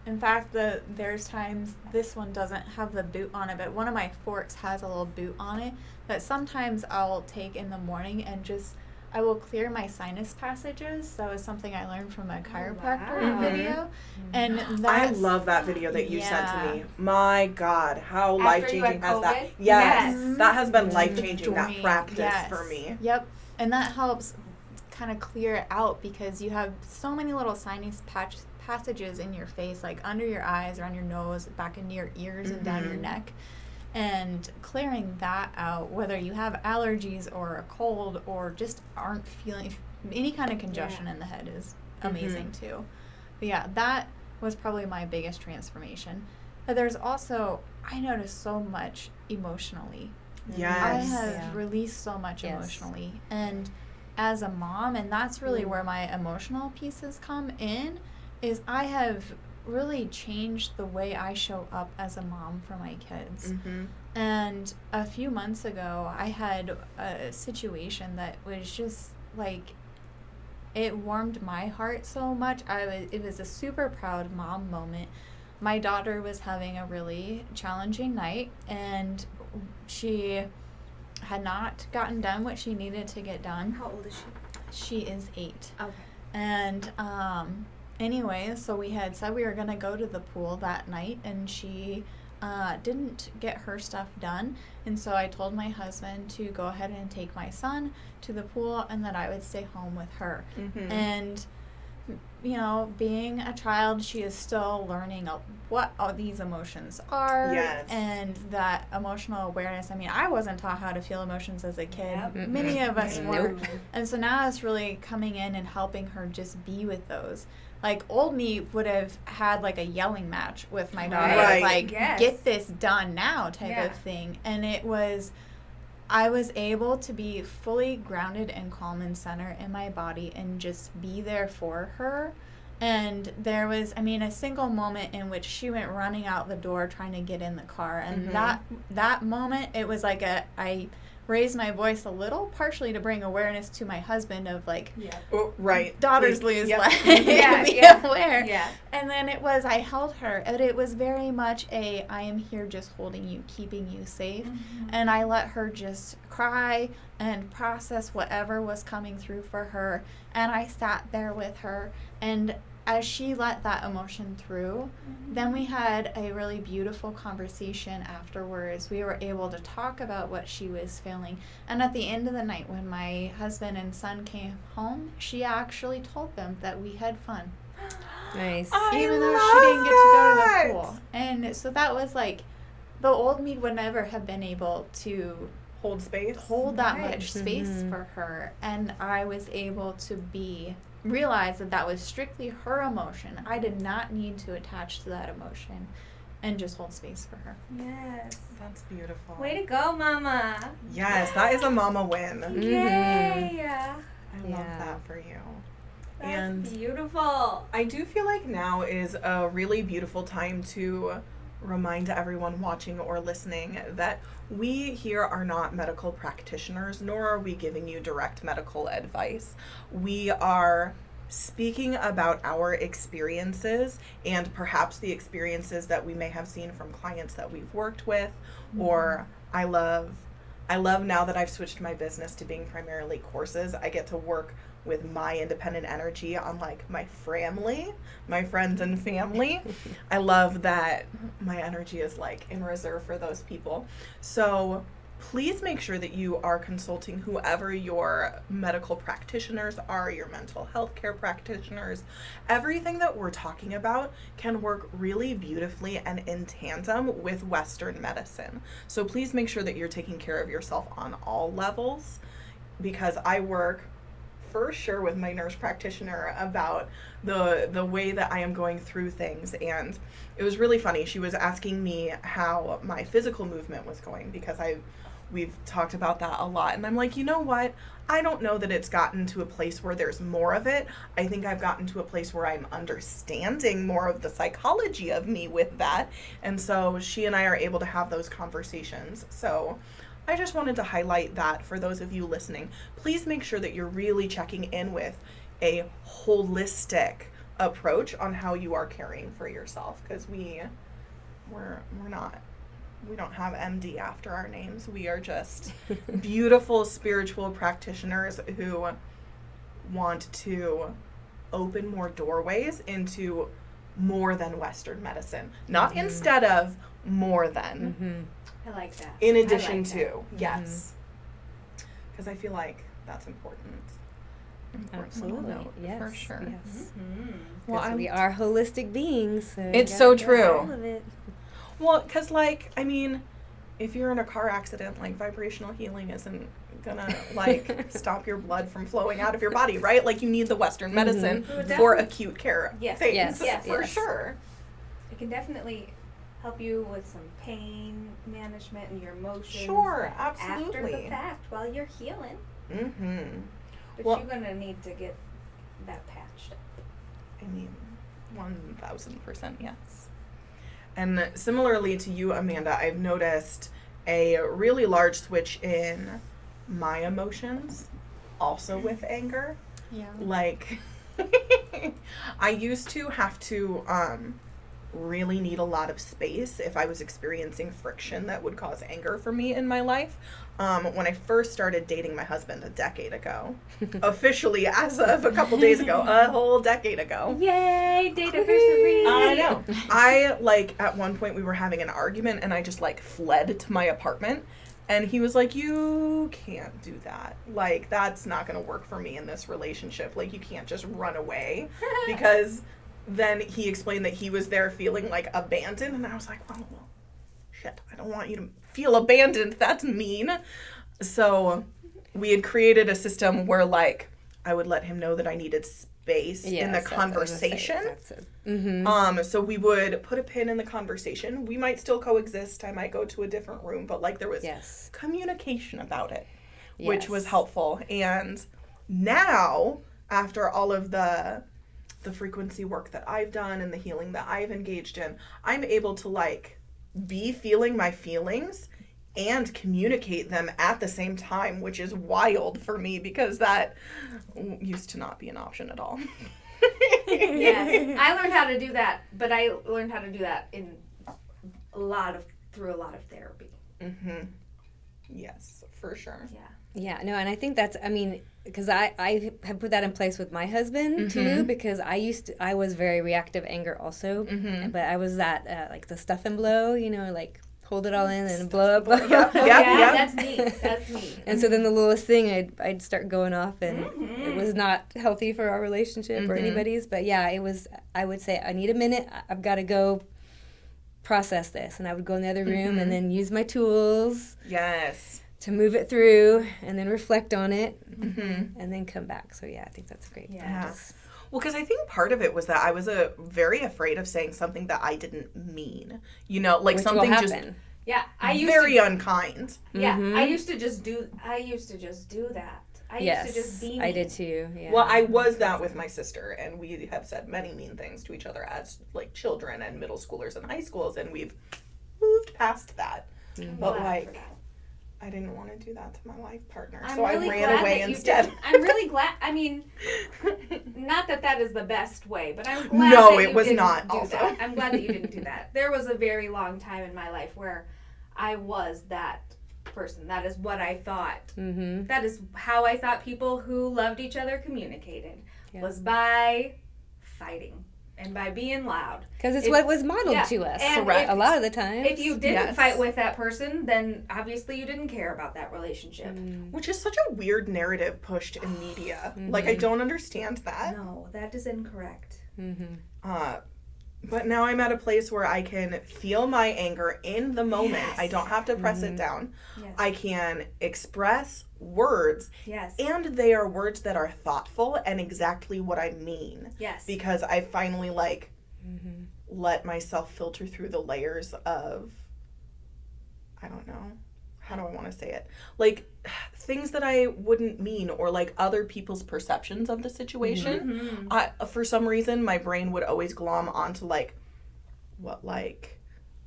In fact, there's times, this one doesn't have the boot on it, but one of my forks has a little boot on it that sometimes I'll take in the morning and just, I will clear my sinus passages. That was something I learned from a chiropractor video. And I love that video that you sent to me. My God, how After life-changing has COVID? that? Yes, that has been life-changing, that practice for me. Yep, and that helps kind of clear it out because you have so many little sinus passages in your face, like under your eyes, around your nose, back into your ears, and down your neck. And clearing that out, whether you have allergies or a cold or just aren't feeling any kind of congestion in the head, is amazing too. But yeah, that was probably my biggest transformation. But there's also, I noticed so much emotionally. Yes. I have released so much emotionally. And as a mom, and that's really where my emotional pieces come in, is I have really changed the way I show up as a mom for my kids. And a few months ago, I had a situation that was just like, it warmed my heart so much. It was a super proud mom moment. My daughter was having a really challenging night, and she had not gotten done what she needed to get done. How old is she? She is 8. Okay. And anyway, so we had said we were going to go to the pool that night, and she didn't get her stuff done. And so I told my husband to go ahead and take my son to the pool and that I would stay home with her. And, you know, being a child, she is still learning what all these emotions are. And that emotional awareness. I mean, I wasn't taught how to feel emotions as a kid. Many of us were. And so now it's really coming in and helping her just be with those. Like, old me would have had, like, a yelling match with my daughter. Like, get this done now type of thing. And it was, I was able to be fully grounded and calm and center in my body and just be there for her. And there was, I mean, a single moment in which she went running out the door trying to get in the car. And that moment, it was like I raised my voice a little, partially to bring awareness to my husband of like, daughters lose life, be aware. And then it was, I held her, and it was very much I am here just holding you, keeping you safe. And I let her just cry and process whatever was coming through for her. And I sat there with her, and as she let that emotion through, then we had a really beautiful conversation afterwards. We were able to talk about what she was feeling. And at the end of the night, when my husband and son came home, she actually told them that we had fun. Nice. Even though she didn't get to go to the pool. And so that was like, the old me would never have been able to hold that much space for her. And I was able to realize that was strictly her emotion. I did not need to attach to that emotion and just hold space for her. Yes. That's beautiful. Way to go, Mama. Yes, that is a mama win. Yay. I love that for you. That's beautiful. I do feel like now is a really beautiful time to remind everyone watching or listening that we here are not medical practitioners, nor are we giving you direct medical advice. We are speaking about our experiences and perhaps the experiences that we may have seen from clients that we've worked with, or I love now that I've switched my business to being primarily courses, I get to work with my independent energy on like my family, my friends and family. I love that my energy is like in reserve for those people. So please make sure that you are consulting whoever your medical practitioners are, your mental health care practitioners. Everything that we're talking about can work really beautifully and in tandem with Western medicine. So please make sure that you're taking care of yourself on all levels, because I work for sure with my nurse practitioner about the way that I am going through things. And it was really funny. She was asking me how my physical movement was going, because we've talked about that a lot. And I'm like, you know what? I don't know that it's gotten to a place where there's more of it. I think I've gotten to a place where I'm understanding more of the psychology of me with that. And so she and I are able to have those conversations. So I just wanted to highlight that for those of you listening. Please make sure that you're really checking in with a holistic approach on how you are caring for yourself, because we don't have MD after our names. We are just beautiful spiritual practitioners who want to open more doorways into more than Western medicine. Not instead of, more than. I like that. In addition to, yes. Because I feel like that's important. Absolutely. Yes. For sure. Yes. Well, we are holistic beings. So it's so true. All of it. Well, because, like, I mean, if you're in a car accident, like, vibrational healing isn't gonna, like, stop your blood from flowing out of your body, right? Like, you need the Western medicine for acute care things. Yes. For sure. It can definitely help you with some pain management and your emotions. Sure, absolutely. After the fact, while you're healing. But Well, you're gonna need to get that patched up. I mean, 1000% yes. And similarly to you, Amanda, I've noticed a really large switch in my emotions, also with anger. Yeah. Like, I used to have to really need a lot of space if I was experiencing friction that would cause anger for me in my life. When I first started dating my husband a decade ago, officially as of a couple days ago, a whole decade ago. Yay, date anniversary! I know. I, like, at one point we were having an argument and I just, like, fled to my apartment. And he was like, you can't do that. Like, that's not going to work for me in this relationship. Like, you can't just run away. Because then he explained that he was there feeling, like, abandoned. And I was like, oh, well, shit, I don't want you to feel abandoned. That's mean. So we had created a system where, like, I would let him know that I needed space in the conversation. So we would put a pin in the conversation. We might still coexist. I might go to a different room, but, like, there was communication about it, which was helpful. And now, after all of the frequency work that I've done and the healing that I've engaged in, I'm able to, like, be feeling my feelings and communicate them at the same time, which is wild for me because that used to not be an option at all. Yes, I learned how to do that, but I learned how to do that in through a lot of therapy. Yes, for sure. Yeah, no, and I think that's, I mean, because I have put that in place with my husband too, because I was very reactive anger also, but I was that, like, the stuff and blow, you know, like, hold it all in and blow up. That's me. That's me. And so then the littlest thing, I'd start going off, and it was not healthy for our relationship or anybody's, but yeah, it was, I would say, I need a minute, I've got to go process this, and I would go in the other room and then use my tools. Yes. To move it through and then reflect on it and then come back. So yeah, I think that's great. Yes. Well, because I think part of it was that I was very afraid of saying something that I didn't mean. You know, like which something will just I used very unkind. Yeah, I used to just do that. I used to just be mean. I did too. Yeah. Well, I was that with my sister, and we have said many mean things to each other as, like, children and middle schoolers and high schools, and we've moved past that. But, like, I didn't want to do that to my life partner, so I ran away instead. I'm really glad. I mean, not that is the best way, but I'm glad. No, that it you was didn't not. do Also, that. I'm glad that you didn't do that. There was a very long time in my life where I was that person. That is what I thought. That is how I thought people who loved each other communicated was by fighting. And by being loud. Because it's what was modeled to us a lot of the time. If you didn't fight with that person, then obviously you didn't care about that relationship. Which is such a weird narrative pushed in media. Like, I don't understand that. No, that is incorrect. But now I'm at a place where I can feel my anger in the moment. I don't have to press it down. I can express words. And they are words that are thoughtful and exactly what I mean. Because I finally, like, let myself filter through the layers of, I don't know, how do I want to say it? Like, things that I wouldn't mean, or, like, other people's perceptions of the situation. For some reason, my brain would always glom onto, like, what, like,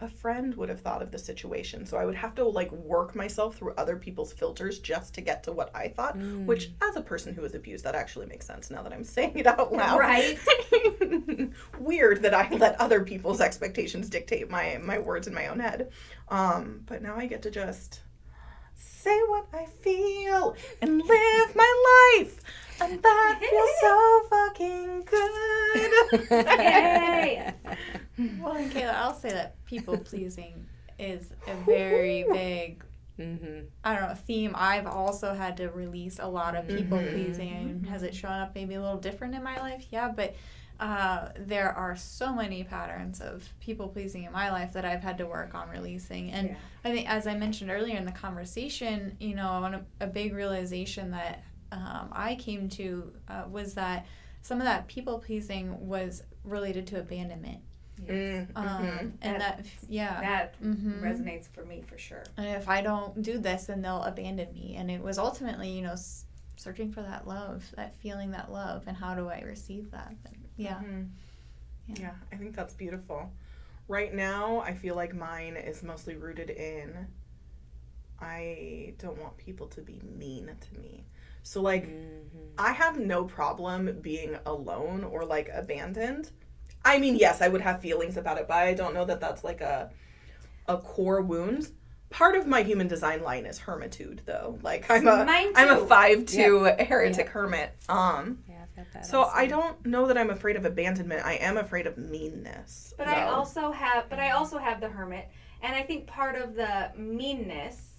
a friend would have thought of the situation. So I would have to like work myself through other people's filters just to get to what I thought, which as a person who was abused, that actually makes sense now that I'm saying it out loud. Right. Weird that I let other people's expectations dictate my words in my own head. But now I get to just say what I feel and live my life. And that feels so fucking good. Yay! Well, and Kayla, I'll say that people pleasing is a very big, I don't know, theme. I've also had to release a lot of people pleasing. Has it shown up maybe a little different in my life? Yeah, but there are so many patterns of people pleasing in my life that I've had to work on releasing. And I think, as I mentioned earlier in the conversation, you know, a big realization that I came to was that some of that people pleasing was related to abandonment. Yes. And that resonates for me for sure. And if I don't do this, then they'll abandon me. And it was ultimately, you know, searching for that love, that feeling that love, and how do I receive that? But, yeah, I think that's beautiful. Right now, I feel like mine is mostly rooted in I don't want people to be mean to me. So, like, I have no problem being alone or, like, abandoned. I mean, yes, I would have feelings about it, but I don't know that that's, like, a core wound. Part of my human design line is hermitude, though. Like, I'm a 5'2" heretic hermit. I've got that so also. I don't know that I'm afraid of abandonment. I am afraid of meanness. But I also have the hermit, and I think part of the meanness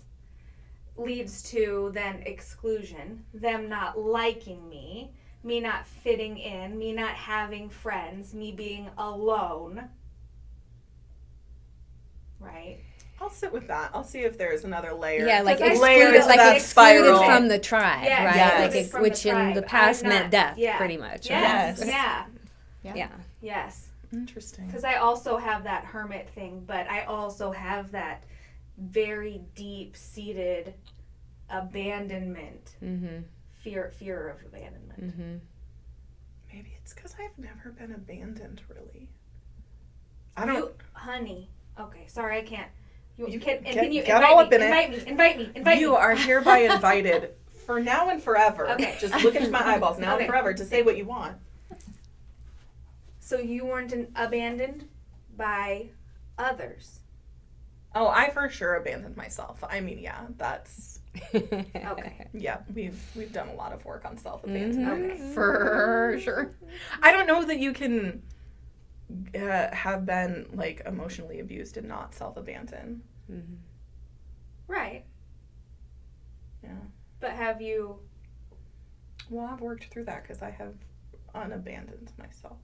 leads to then exclusion, them not liking me not fitting in, me not having friends, me being alone. Right? I'll sit with that. I'll see if there's another layer. Yeah, like layers excluded, that spiral from the tribe, right? Yes. Like which in the past meant death, yeah. pretty much. Yes. Right? Yeah. Yes. Interesting. Because I also have that hermit thing, but I also have that very deep-seated abandonment, fear of abandonment. Maybe it's because I've never been abandoned, really. Honey. Okay, sorry, I can't. You can you get all up in invite me. You are hereby invited for now and forever. Okay. Just look into my eyeballs now and forever to say what you want. So you weren't abandoned by others? Oh, I for sure abandoned myself. I mean, yeah, that's... Okay. Yeah, we've done a lot of work on self-abandonment for sure. I don't know that you can have been like emotionally abused and not self-abandon. Right. Yeah. But have you? Well, I've worked through that because I have unabandoned myself.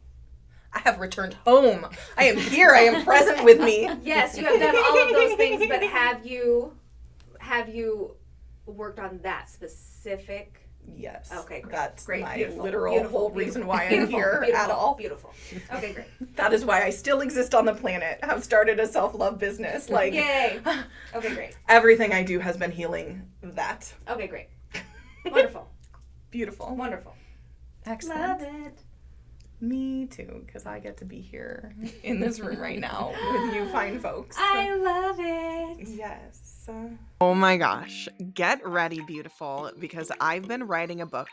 I have returned home. I am here. I am present with me. Yes, you have done all of those things, but have you worked on that specific? Yes. Okay, great. That's great. my Beautiful. literal Beautiful. whole reason why I'm here at all. Beautiful. Okay, great. That is why I still exist on the planet. Have started a self-love business. Like, yay. Okay, great. Everything I do has been healing that. Okay, great. Wonderful. Beautiful. Wonderful. Excellent. Love it. Me too, because I get to be here in this room right now with you fine folks. I love it. Yes. Oh my gosh. Get ready, beautiful, because I've been writing a book,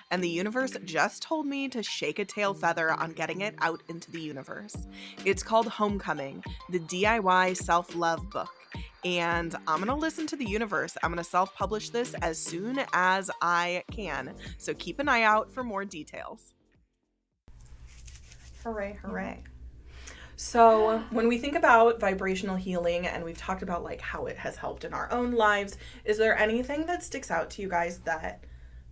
and the universe just told me to shake a tail feather on getting it out into the universe. It's called Homecoming, the DIY self-love book. And I'm going to listen to the universe. I'm going to self-publish this as soon as I can. So keep an eye out for more details. Hooray, hooray. So when we think about vibrational healing, and we've talked about like how it has helped in our own lives, is there anything that sticks out to you guys that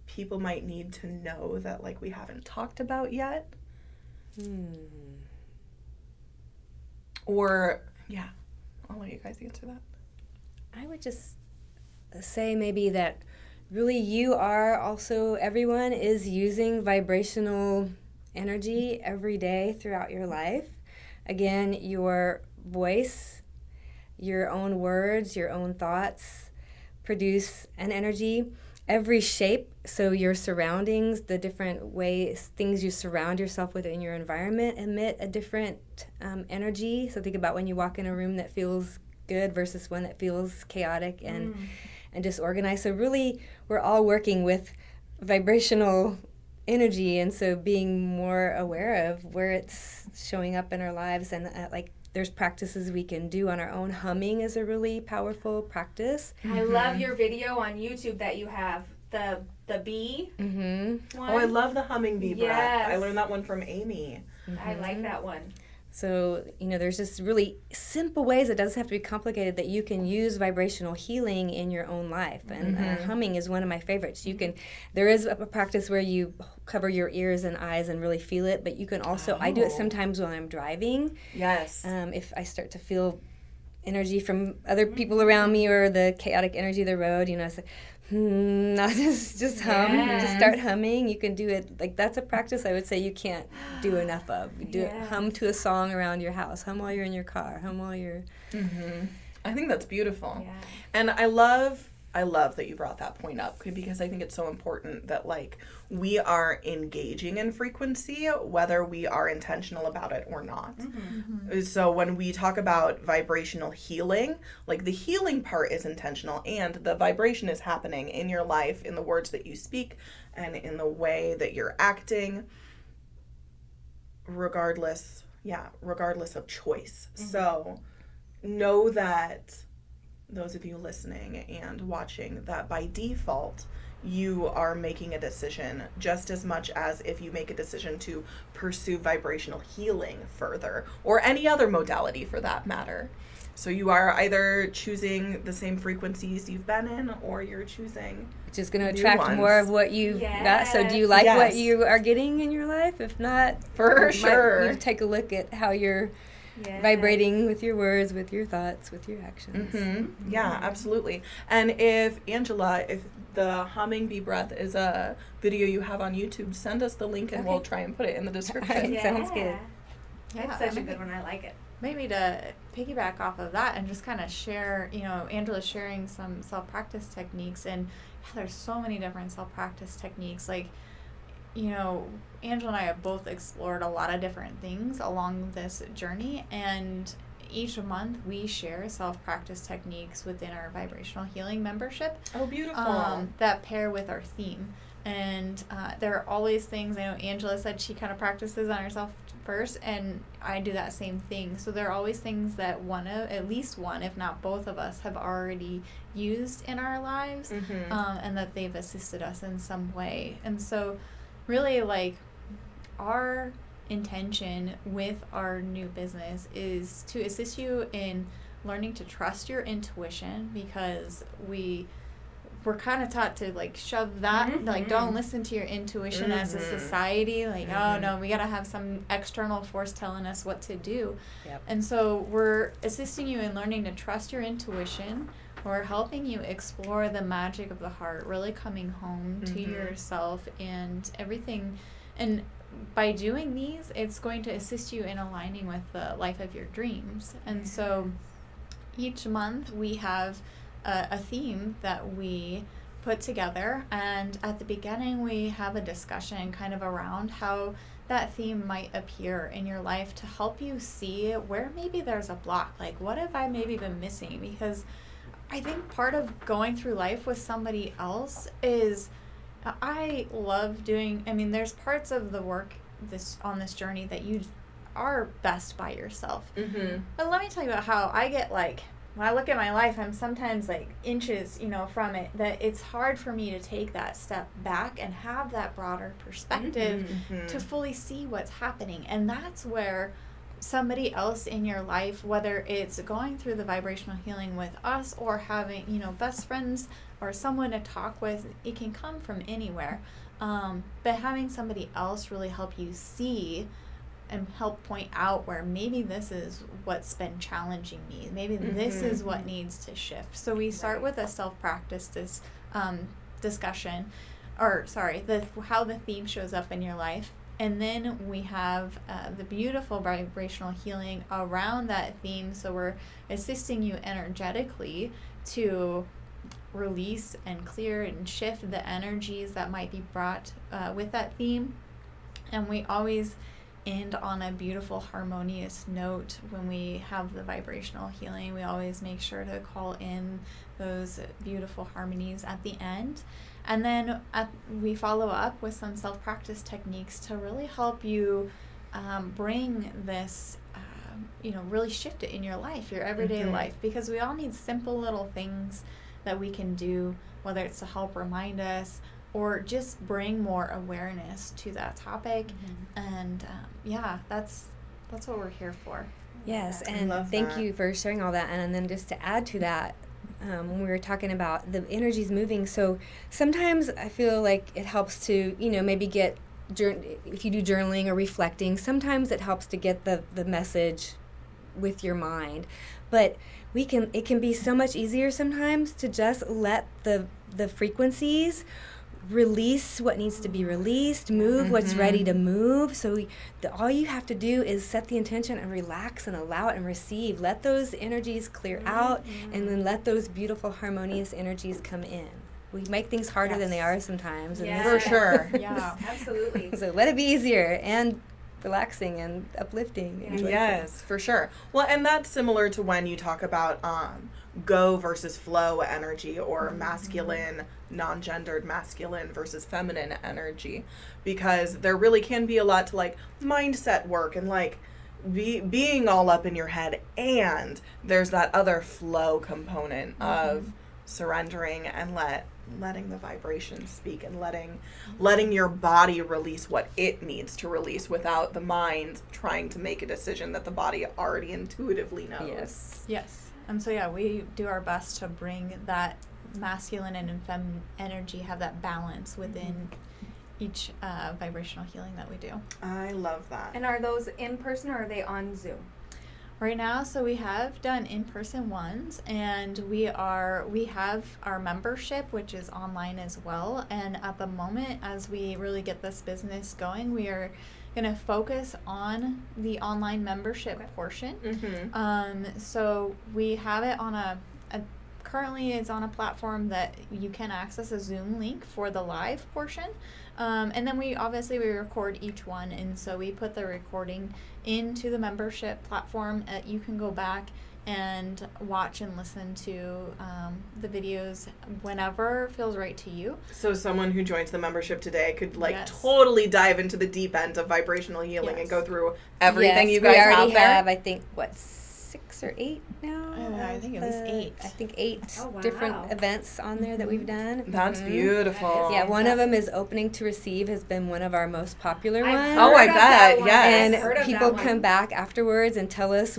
people might need to know that like we haven't talked about yet? Or, yeah, I'll let you guys answer that. I would just say maybe that really you are also, everyone is using vibrational energy every day throughout your life. Again, your voice, your own words, your own thoughts produce an energy. every shape, so your surroundings, the different ways, things you surround yourself with in your environment emit a different energy. So think about when you walk in a room that feels good versus one that feels chaotic and disorganized. So really, we're all working with vibrational energy, and so being more aware of where it's showing up in our lives, and like there's practices we can do on our own. Humming is a really powerful practice. I love your video on YouTube that you have, the bee one. Oh, I love the humming bee breath. Yes. I learned that one from Amy. I like that one. So, there's just really simple ways, it doesn't have to be complicated, that you can use vibrational healing in your own life. And humming is one of my favorites. There is a practice where you cover your ears and eyes and really feel it, but you can also, I do it sometimes when I'm driving. Yes. If I start to feel energy from other people around me or the chaotic energy of the road, I say, just hum, just start humming. You can do it, like that's a practice I would say you can't do enough of. You do it, hum to a song around your house, hum while you're in your car, hum while you're... I think that's beautiful. Yeah. And I love that you brought that point up, because I think it's so important that like we are engaging in frequency whether we are intentional about it or not. So when we talk about vibrational healing, like the healing part is intentional and the vibration is happening in your life, in the words that you speak and in the way that you're acting, regardless of choice. So know that, those of you listening and watching, that by default you are making a decision just as much as if you make a decision to pursue vibrational healing further, or any other modality for that matter. So you are either choosing the same frequencies you've been in, or you're choosing just going to attract more of what you've got. So do you like what you are getting in your life? If not, for sure, you take a look at how you're vibrating with your words, with your thoughts, with your actions. Yeah, absolutely. And if the humming bee breath is a video you have on YouTube, send us the link and we'll try and put it in the description. Sounds good. That's such a good one. I like it. Maybe to piggyback off of that and just kind of share, Angela's sharing some self-practice techniques, and there's so many different self-practice techniques. Like, Angela and I have both explored a lot of different things along this journey, and each month we share self-practice techniques within our vibrational healing membership. Oh, beautiful. That pair with our theme. And there are always things, I know Angela said she kind of practices on herself first, and I do that same thing. So there are always things that at least one, if not both of us, have already used in our lives, and that they've assisted us in some way. And so really, like, our intention with our new business is to assist you in learning to trust your intuition, because we're kind of taught to like shove that, like don't listen to your intuition as a society, like oh no, we gotta have some external force telling us what to do. And so we're assisting you in learning to trust your intuition. We're helping you explore the magic of the heart, really coming home to yourself and everything. And by doing these, it's going to assist you in aligning with the life of your dreams. And so each month we have a theme that we put together, and at the beginning we have a discussion kind of around how that theme might appear in your life to help you see where maybe there's a block. Like, what have I maybe been missing? Because I think part of going through life with somebody else is, I love doing, there's parts of the work on this journey that you are best by yourself. But let me tell you about how I get, like, when I look at my life, I'm sometimes like inches, from it, that it's hard for me to take that step back and have that broader perspective to fully see what's happening. And that's where somebody else in your life, whether it's going through the vibrational healing with us or having, best friends or someone to talk with, it can come from anywhere. But having somebody else really help you see and help point out where maybe this is what's been challenging me. Maybe this is what needs to shift. So we start with a self-practice discussion, how the theme shows up in your life. And then we have the beautiful vibrational healing around that theme. So we're assisting you energetically to release and clear and shift the energies that might be brought with that theme. And we always end on a beautiful harmonious note when we have the vibrational healing. We always make sure to call in those beautiful harmonies at the end. And then we follow up with some self-practice techniques to really help you bring this, really shift it in your life, your everyday life, because we all need simple little things that we can do, whether it's to help remind us or just bring more awareness to that topic. And that's what we're here for. Yes, and thank you for sharing all that. And then just to add to that, when we were talking about the energies moving, so sometimes I feel like it helps to, maybe get, if you do journaling or reflecting, sometimes it helps to get the message with your mind. But it can be so much easier sometimes to just let the frequencies release what needs to be released, move what's ready to move. So all you have to do is set the intention and relax and allow it and receive. Let those energies clear out, and then let those beautiful harmonious energies come in. We make things harder than they are sometimes. Yes. For sure. Yeah, absolutely. So let it be easier and relaxing and uplifting. And Yes, for sure. Well, and that's similar to when you talk about go versus flow energy, or masculine, non-gendered masculine versus feminine energy, because there really can be a lot to like mindset work and like being all up in your head, and there's that other flow component of surrendering and letting the vibration speak, and letting your body release what it needs to release without the mind trying to make a decision that the body already intuitively knows. Yes. And so we do our best to bring that masculine and feminine energy, have that balance within each vibrational healing that we do. I love that. And are those in person or are they on Zoom? Right now, so we have done in-person ones, and we have our membership, which is online as well. And at the moment, as we really get this business going, we are going to focus on the online membership portion. So we have it on currently it's on a platform that you can access a Zoom link for the live portion. And then we record each one, and so we put the recording into the membership platform. You can go back and watch and listen to the videos whenever feels right to you. So someone who joins the membership today could totally dive into the deep end of vibrational healing and go through everything you guys have there. We already have, I think, 6 or 8 now? I think at least 8. I think 8 different events on there that we've done. That's beautiful. Yeah, one of them is Opening to Receive, has been one of our most popular ones. Oh, I bet, yes. And people come back afterwards and tell us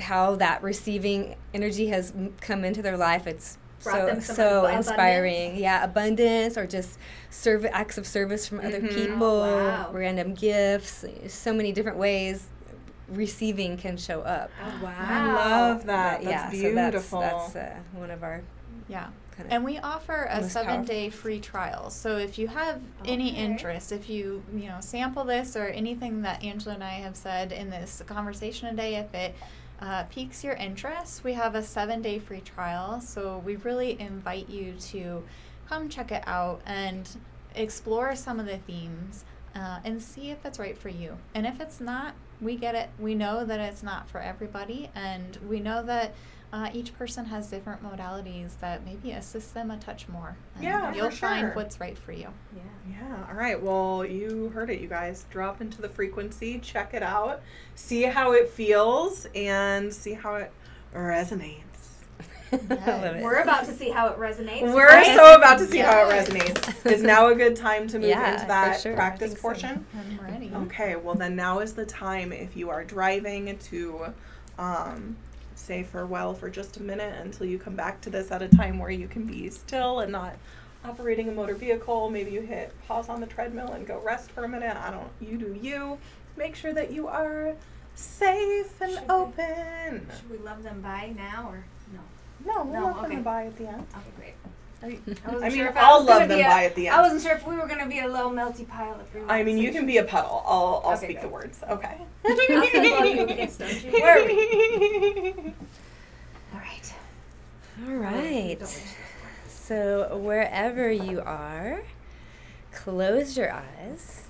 how that receiving energy has come into their life. It's so inspiring. Yeah, abundance, or just acts of service from other people, random gifts, so many different ways receiving can show up. Oh, wow. I love that. That's beautiful. So that's one of our and we offer a 7-day free trial. So if you have any interest, if you sample this or anything that Angela and I have said in this conversation today, if it piques your interest, we have a 7-day free trial. So we really invite you to come check it out and explore some of the themes and see if it's right for you. And if it's not, we get it. We know that it's not for everybody, and we know that each person has different modalities that maybe assist them a touch more. And you'll find what's right for you. Yeah. All right. Well, you heard it, you guys. Drop into the frequency, check it out, see how it feels, and see how it resonates. We're about to see how it resonates. We're so about to see how it resonates. Is now a good time to move into that practice portion? So. I'm ready. Okay, well then now is the time, if you are driving, to say farewell for just a minute until you come back to this at a time where you can be still and not operating a motor vehicle. Maybe you hit pause on the treadmill and go rest for a minute. You do you. Make sure that you are safe and open. Should we love them bye now or no? No, we'll love them bye at the end. Okay, great. I'll love them bye at the end. I wasn't sure if we were going to be a little melty pile of fruit. I mean, you can be a puddle. I'll speak the words. Okay. I'll still love you a kiss, don't you? Where are we? All right. All right. So wherever you are, close your eyes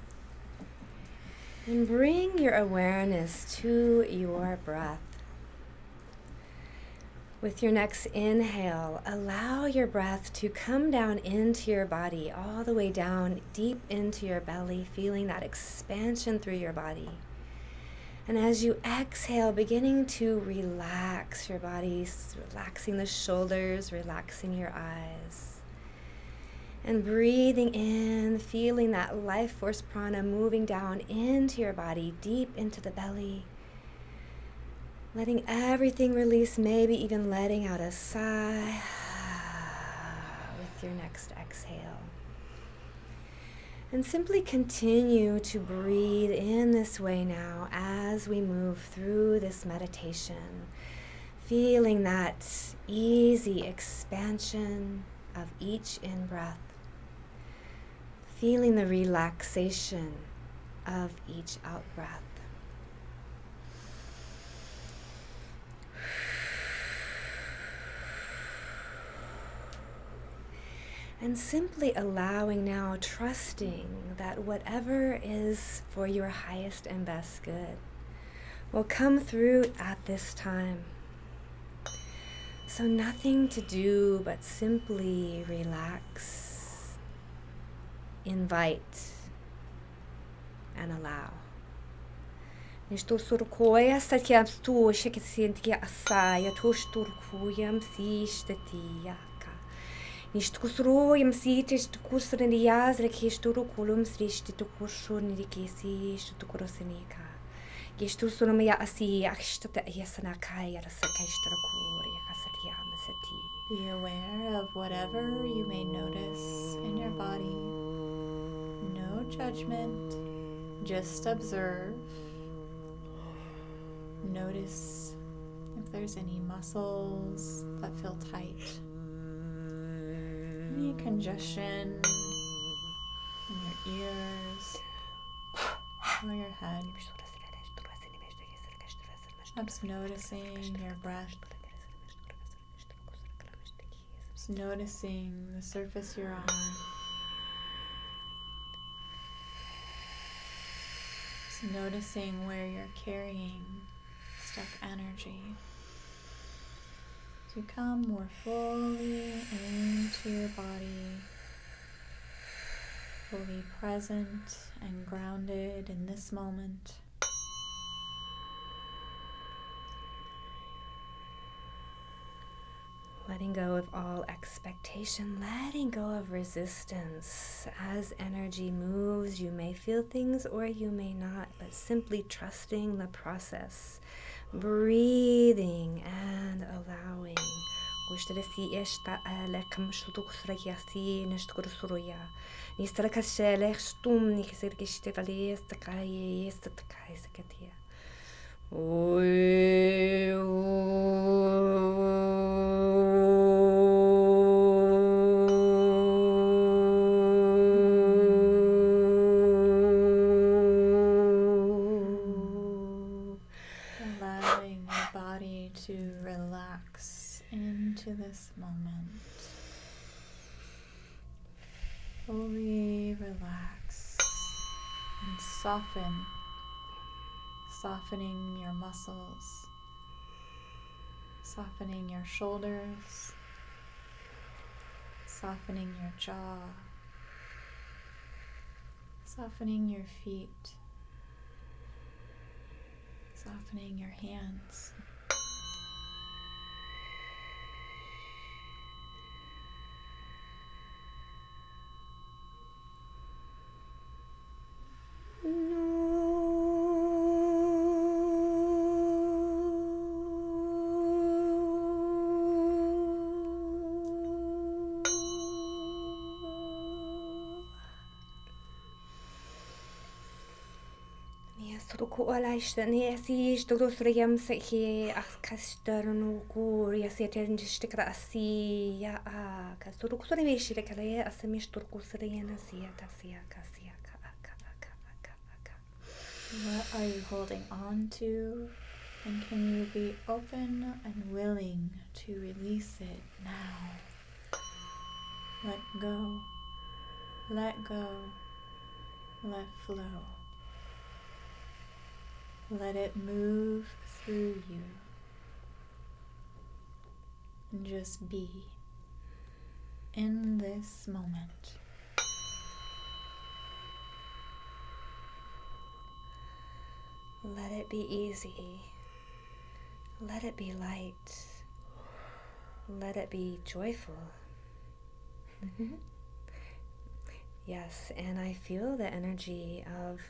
and bring your awareness to your breath. With your next inhale, allow your breath to come down into your body, all the way down deep into your belly, feeling that expansion through your body. And as you exhale, beginning to relax your body, relaxing the shoulders, relaxing your eyes. And breathing in, feeling that life force prana moving down into your body, deep into the belly. Letting everything release, maybe even letting out a sigh with your next exhale. And simply continue to breathe in this way now as we move through this meditation, feeling that easy expansion of each in-breath, feeling the relaxation of each out-breath. And simply allowing now, trusting that whatever is for your highest and best good will come through at this time. So nothing to do but simply relax, invite, and allow. Nishtukuru yamsitish tukusrani yazrakish turukulum srishti tukushu nirikisi shtukurosenika. Gishtursunamaya asi akhtata yasanakaya rasakashtarakuri kasatyamasati. Be aware of whatever you may notice in your body. No judgment, just observe. Notice if there's any muscles that feel tight. Any congestion in your ears or your head. Just noticing your breath. Just noticing the surface you're on. Just noticing where you're carrying stuck energy. To come more fully into your body, fully present and grounded in this moment. Letting go of all expectation, letting go of resistance. As energy moves, you may feel things or you may not, but simply trusting the process. Breathing and allowing. Allowing your body to relax into this moment. Fully relax and soften. Softening your muscles, softening your shoulders, softening your jaw, softening your feet, softening your hands. What are you holding on to And can you be open and willing to release it now? Let go. Let go. Let flow. Let it move through you. And just be in this moment. Let it be easy. Let it be light. Let it be joyful. Yes, and I feel the energy of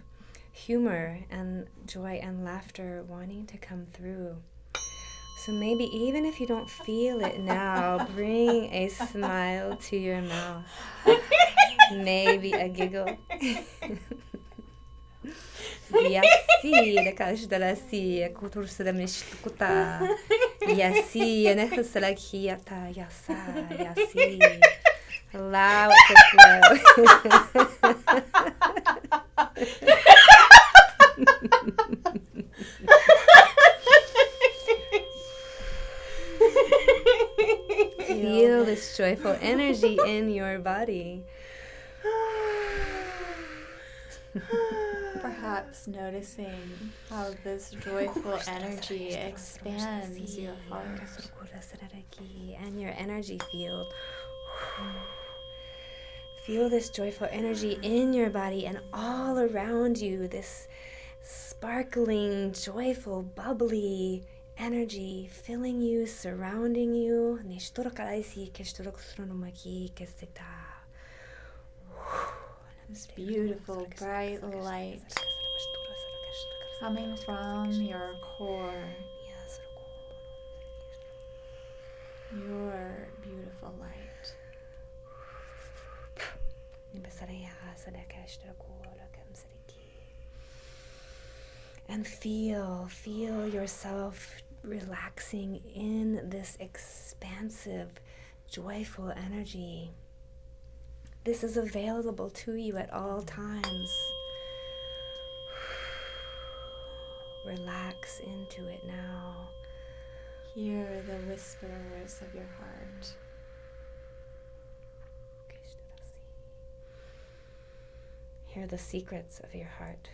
humor and joy and laughter wanting to come through. So maybe even if you don't feel it now, bring a smile to your mouth. Maybe a giggle. Yasi de kashdalasi kutursada mishkuta. Yasi yanehusala kiyata yasa yasi. Allow it to flow. Feel this joyful energy in your body. Perhaps noticing how this joyful energy expands your heart and your energy field. Feel this joyful energy in your body and all around you, this sparkling, joyful, bubbly energy filling you, surrounding you. This beautiful bright light coming from your core. Your beautiful light. And feel yourself relaxing in this expansive, joyful energy. This is available to you at all times. Relax into it now. Hear the whispers of your heart. Hear the secrets of your heart.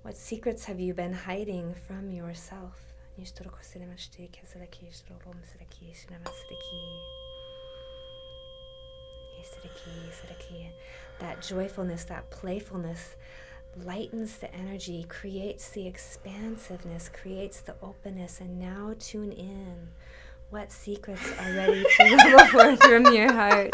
What secrets have you been hiding from yourself? That joyfulness, that playfulness lightens the energy, creates the expansiveness, creates the openness, and now tune in. What secrets are ready to bubble forth from your heart?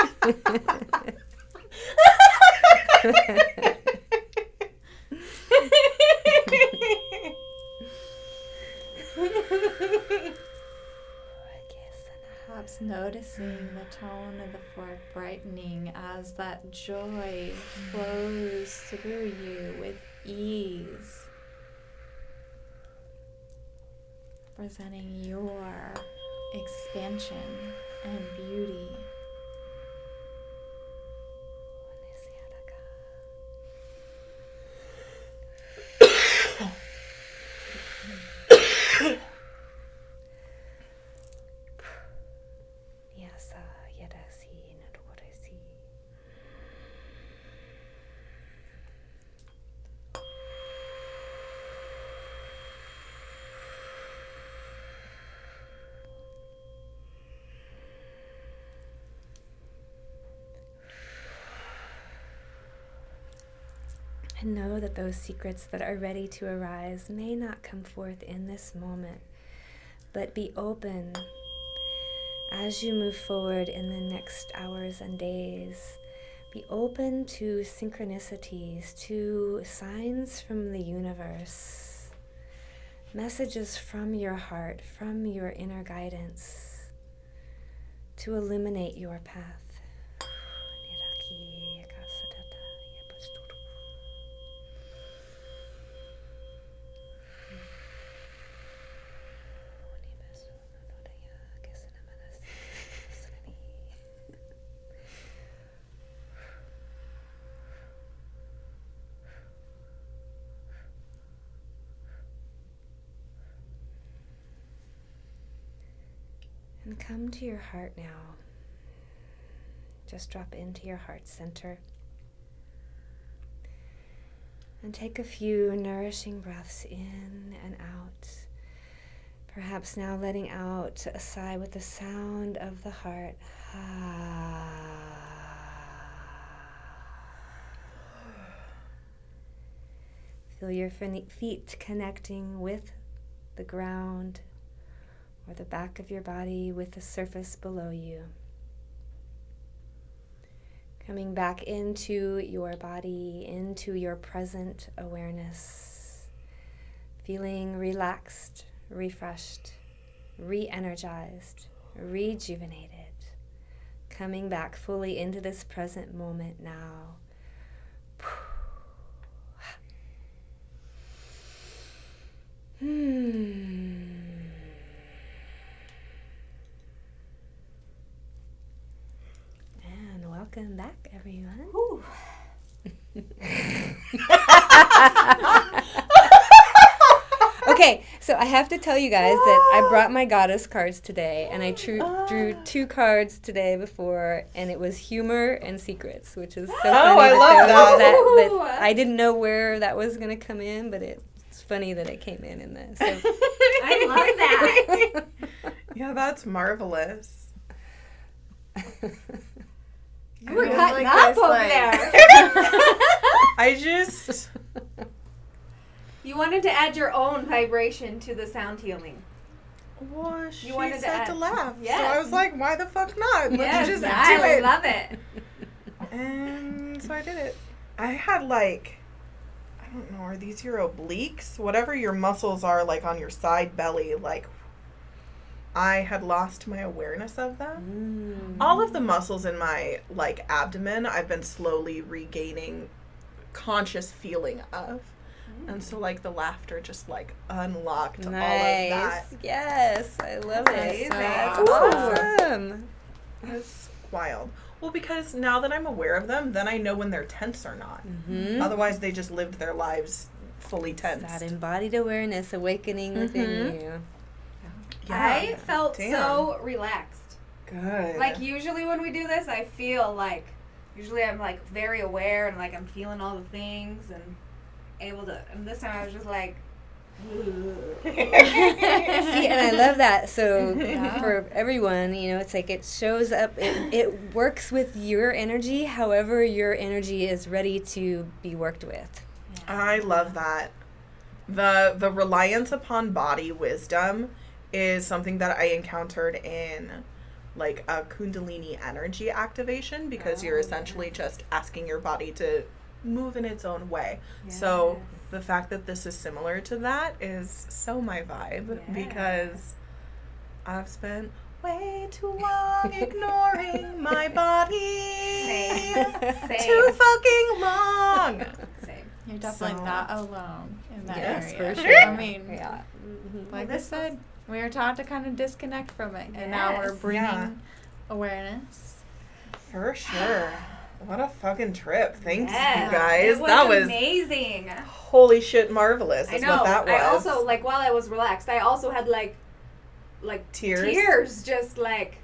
Perhaps noticing the tone of the fork brightening as that joy flows through you with ease, presenting your expansion and beauty. And know that those secrets that are ready to arise may not come forth in this moment, but be open as you move forward in the next hours and days. Be open to synchronicities, to signs from the universe, messages from your heart, from your inner guidance, to illuminate your path. And come to your heart now. Just drop into your heart center. And take a few nourishing breaths in and out. Perhaps now letting out a sigh with the sound of the heart. Feel your feet connecting with the ground or the back of your body with the surface below you. Coming back into your body, into your present awareness. Feeling relaxed, refreshed, re-energized, rejuvenated. Coming back fully into this present moment now. And welcome back, everyone. Okay, so I have to tell you guys that I brought my goddess cards today, and I drew 2 cards today before, and it was humor and secrets, which is so funny. I love that I didn't know where that was going to come in, but it's funny that it came in this. So. I love that. Yeah, that's marvelous. You were cutting up over there. I just... You wanted to add your own vibration to the sound healing. Well, she wanted said to laugh. Yes. So I was like, why the fuck not? Yes, Let's just do I it. love it. And so I did it. I had like, I don't know, are these your obliques? Whatever your muscles are like on your side belly, like I had lost my awareness of them. All of the muscles in my like abdomen, I've been slowly regaining conscious feeling of. And so, like, the laughter just, like, unlocked all of that. Yes, I love it. That's awesome. That's wild. Well, because now that I'm aware of them, then I know when they're tense or not. Mm-hmm. Otherwise, they just lived their lives fully tense. That embodied awareness awakening within you. Yeah. I felt so relaxed. Good. Like, usually when we do this, I feel like, usually I'm, like, very aware and, like, I'm feeling all the things and able to, and this time I was just like, see, and I love that. So for everyone, you know, it's like it shows up, it works with your energy, however your energy is ready to be worked with. I love that. The reliance upon body wisdom is something that I encountered in like a Kundalini energy activation, because you're essentially just asking your body to move in its own way. Yes. So the fact that this is similar to that is so my vibe, because I've spent way too long ignoring my body. Same. Too fucking long. Same. You're definitely not alone in that yes, area. For sure. I mean, like I said, we were taught to kind of disconnect from it, and now we're bringing awareness. For sure. What a fucking trip. Thanks, you Yes, guys. it was that was amazing. Holy shit, marvelous is I know. what that was. I also, like, while I was relaxed, I also had, like tears. Just, like,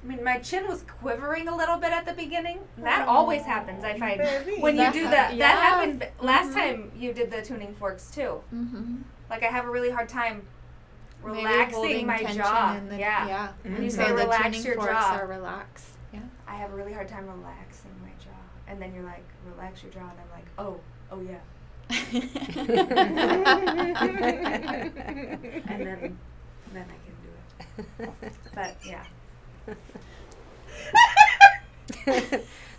I mean, my chin was quivering a little bit at the beginning. That always happens, I find. Baby. When you do that, Yeah. that happened last time you did the tuning forks, too. Mm-hmm. Like, I have a really hard time relaxing my jaw. Yeah. When you So say the relax tuning your forks jaw. are relaxed. Yeah. I have a really hard time relaxing my jaw. And then you're like, relax your jaw. And I'm like, oh yeah. And then I can do it. But yeah.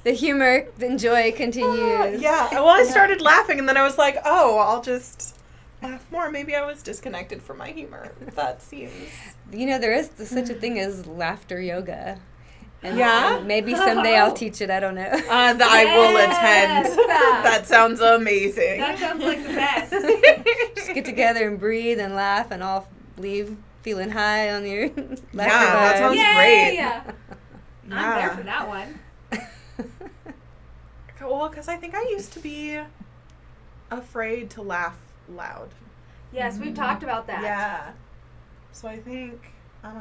The humor, the joy continues. Yeah. Well, I started laughing, and then I was like, oh, I'll just laugh more. Maybe I was disconnected from my humor. That seems... You know, there is such a thing as laughter yoga. And maybe Oh. someday I'll teach it. I don't know. I will attend. That sounds amazing. That sounds like the best. Just get together and breathe and laugh and all leave feeling high on your laughter that vibes. sounds Yay! great. Yeah. I'm there for that one. Well, because I think I used to be afraid to laugh loud. Yes, we've talked about that. Yeah. So I think I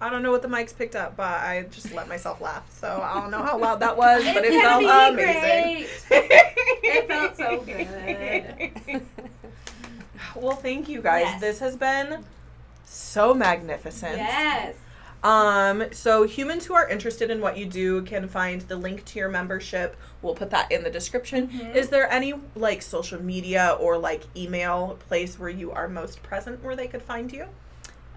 don't know what the mics picked up, but I just let myself laugh. So I don't know how loud that was, but it felt amazing. It felt so good. Well, thank you guys. Yes. This has been so magnificent. Yes. So humans who are interested in what you do can find the link to your membership. We'll put that in the description. Mm-hmm. Is there any like social media or like email place where you are most present where they could find you?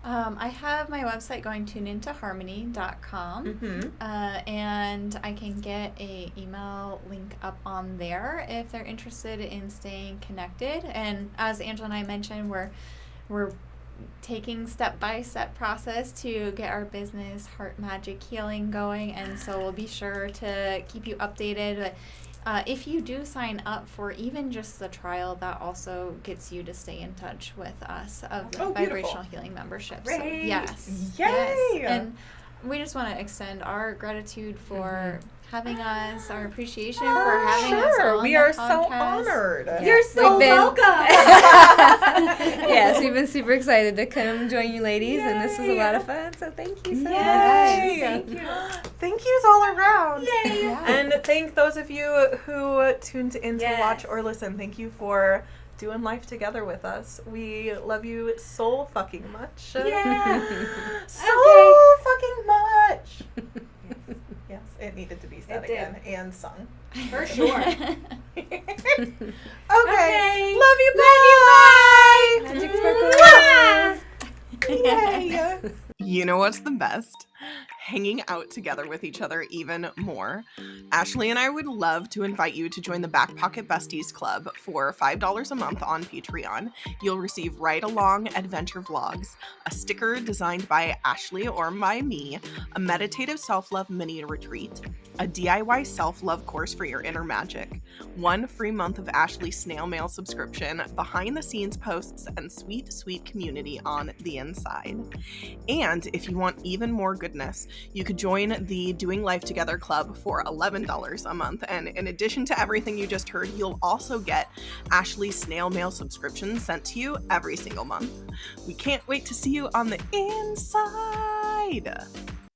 I have my website going tuneintoharmony.com, and I can get a email link up on there if they're interested in staying connected. And as Angela and I mentioned, we're taking step-by-step process to get our business Heart Magic Healing going, and so we'll be sure to keep you updated. But if you do sign up for even just the trial, that also gets you to stay in touch with us of the vibrational healing membership. So, yes. Yay! And we just want to extend our gratitude for having us, our appreciation for having us on We the are podcast. so honored. Yeah. You're so welcome. Yes, we've been super excited to come join you ladies, and this was a lot of fun, so thank you so much. Thank you. Thank yous all around. Yay. And thank those of you who tuned in to Yes. watch or listen. Thank you for doing life together with us. We love you so fucking much. Yeah. So fucking much. Yes, it needed to be said It did. again and sung. For sure. Okay. Okay. Love you. Bye. Magic sparkles. Yay. You know what's the best? Hanging out together with each other even more. Ashley and I would love to invite you to join the Back Pocket Besties Club for $5 a month on Patreon. You'll receive ride-along adventure vlogs, a sticker designed by Ashley or by me, a meditative self-love mini retreat, a DIY self-love course for your inner magic, 1 free month of Ashley's snail mail subscription, behind-the-scenes posts, and sweet community on the inside. And if you want even more goodness, you could join the Doing Life Together Club for $11 a month. And in addition to everything you just heard, you'll also get Ashley's snail mail subscription sent to you every single month. We can't wait to see you on the inside.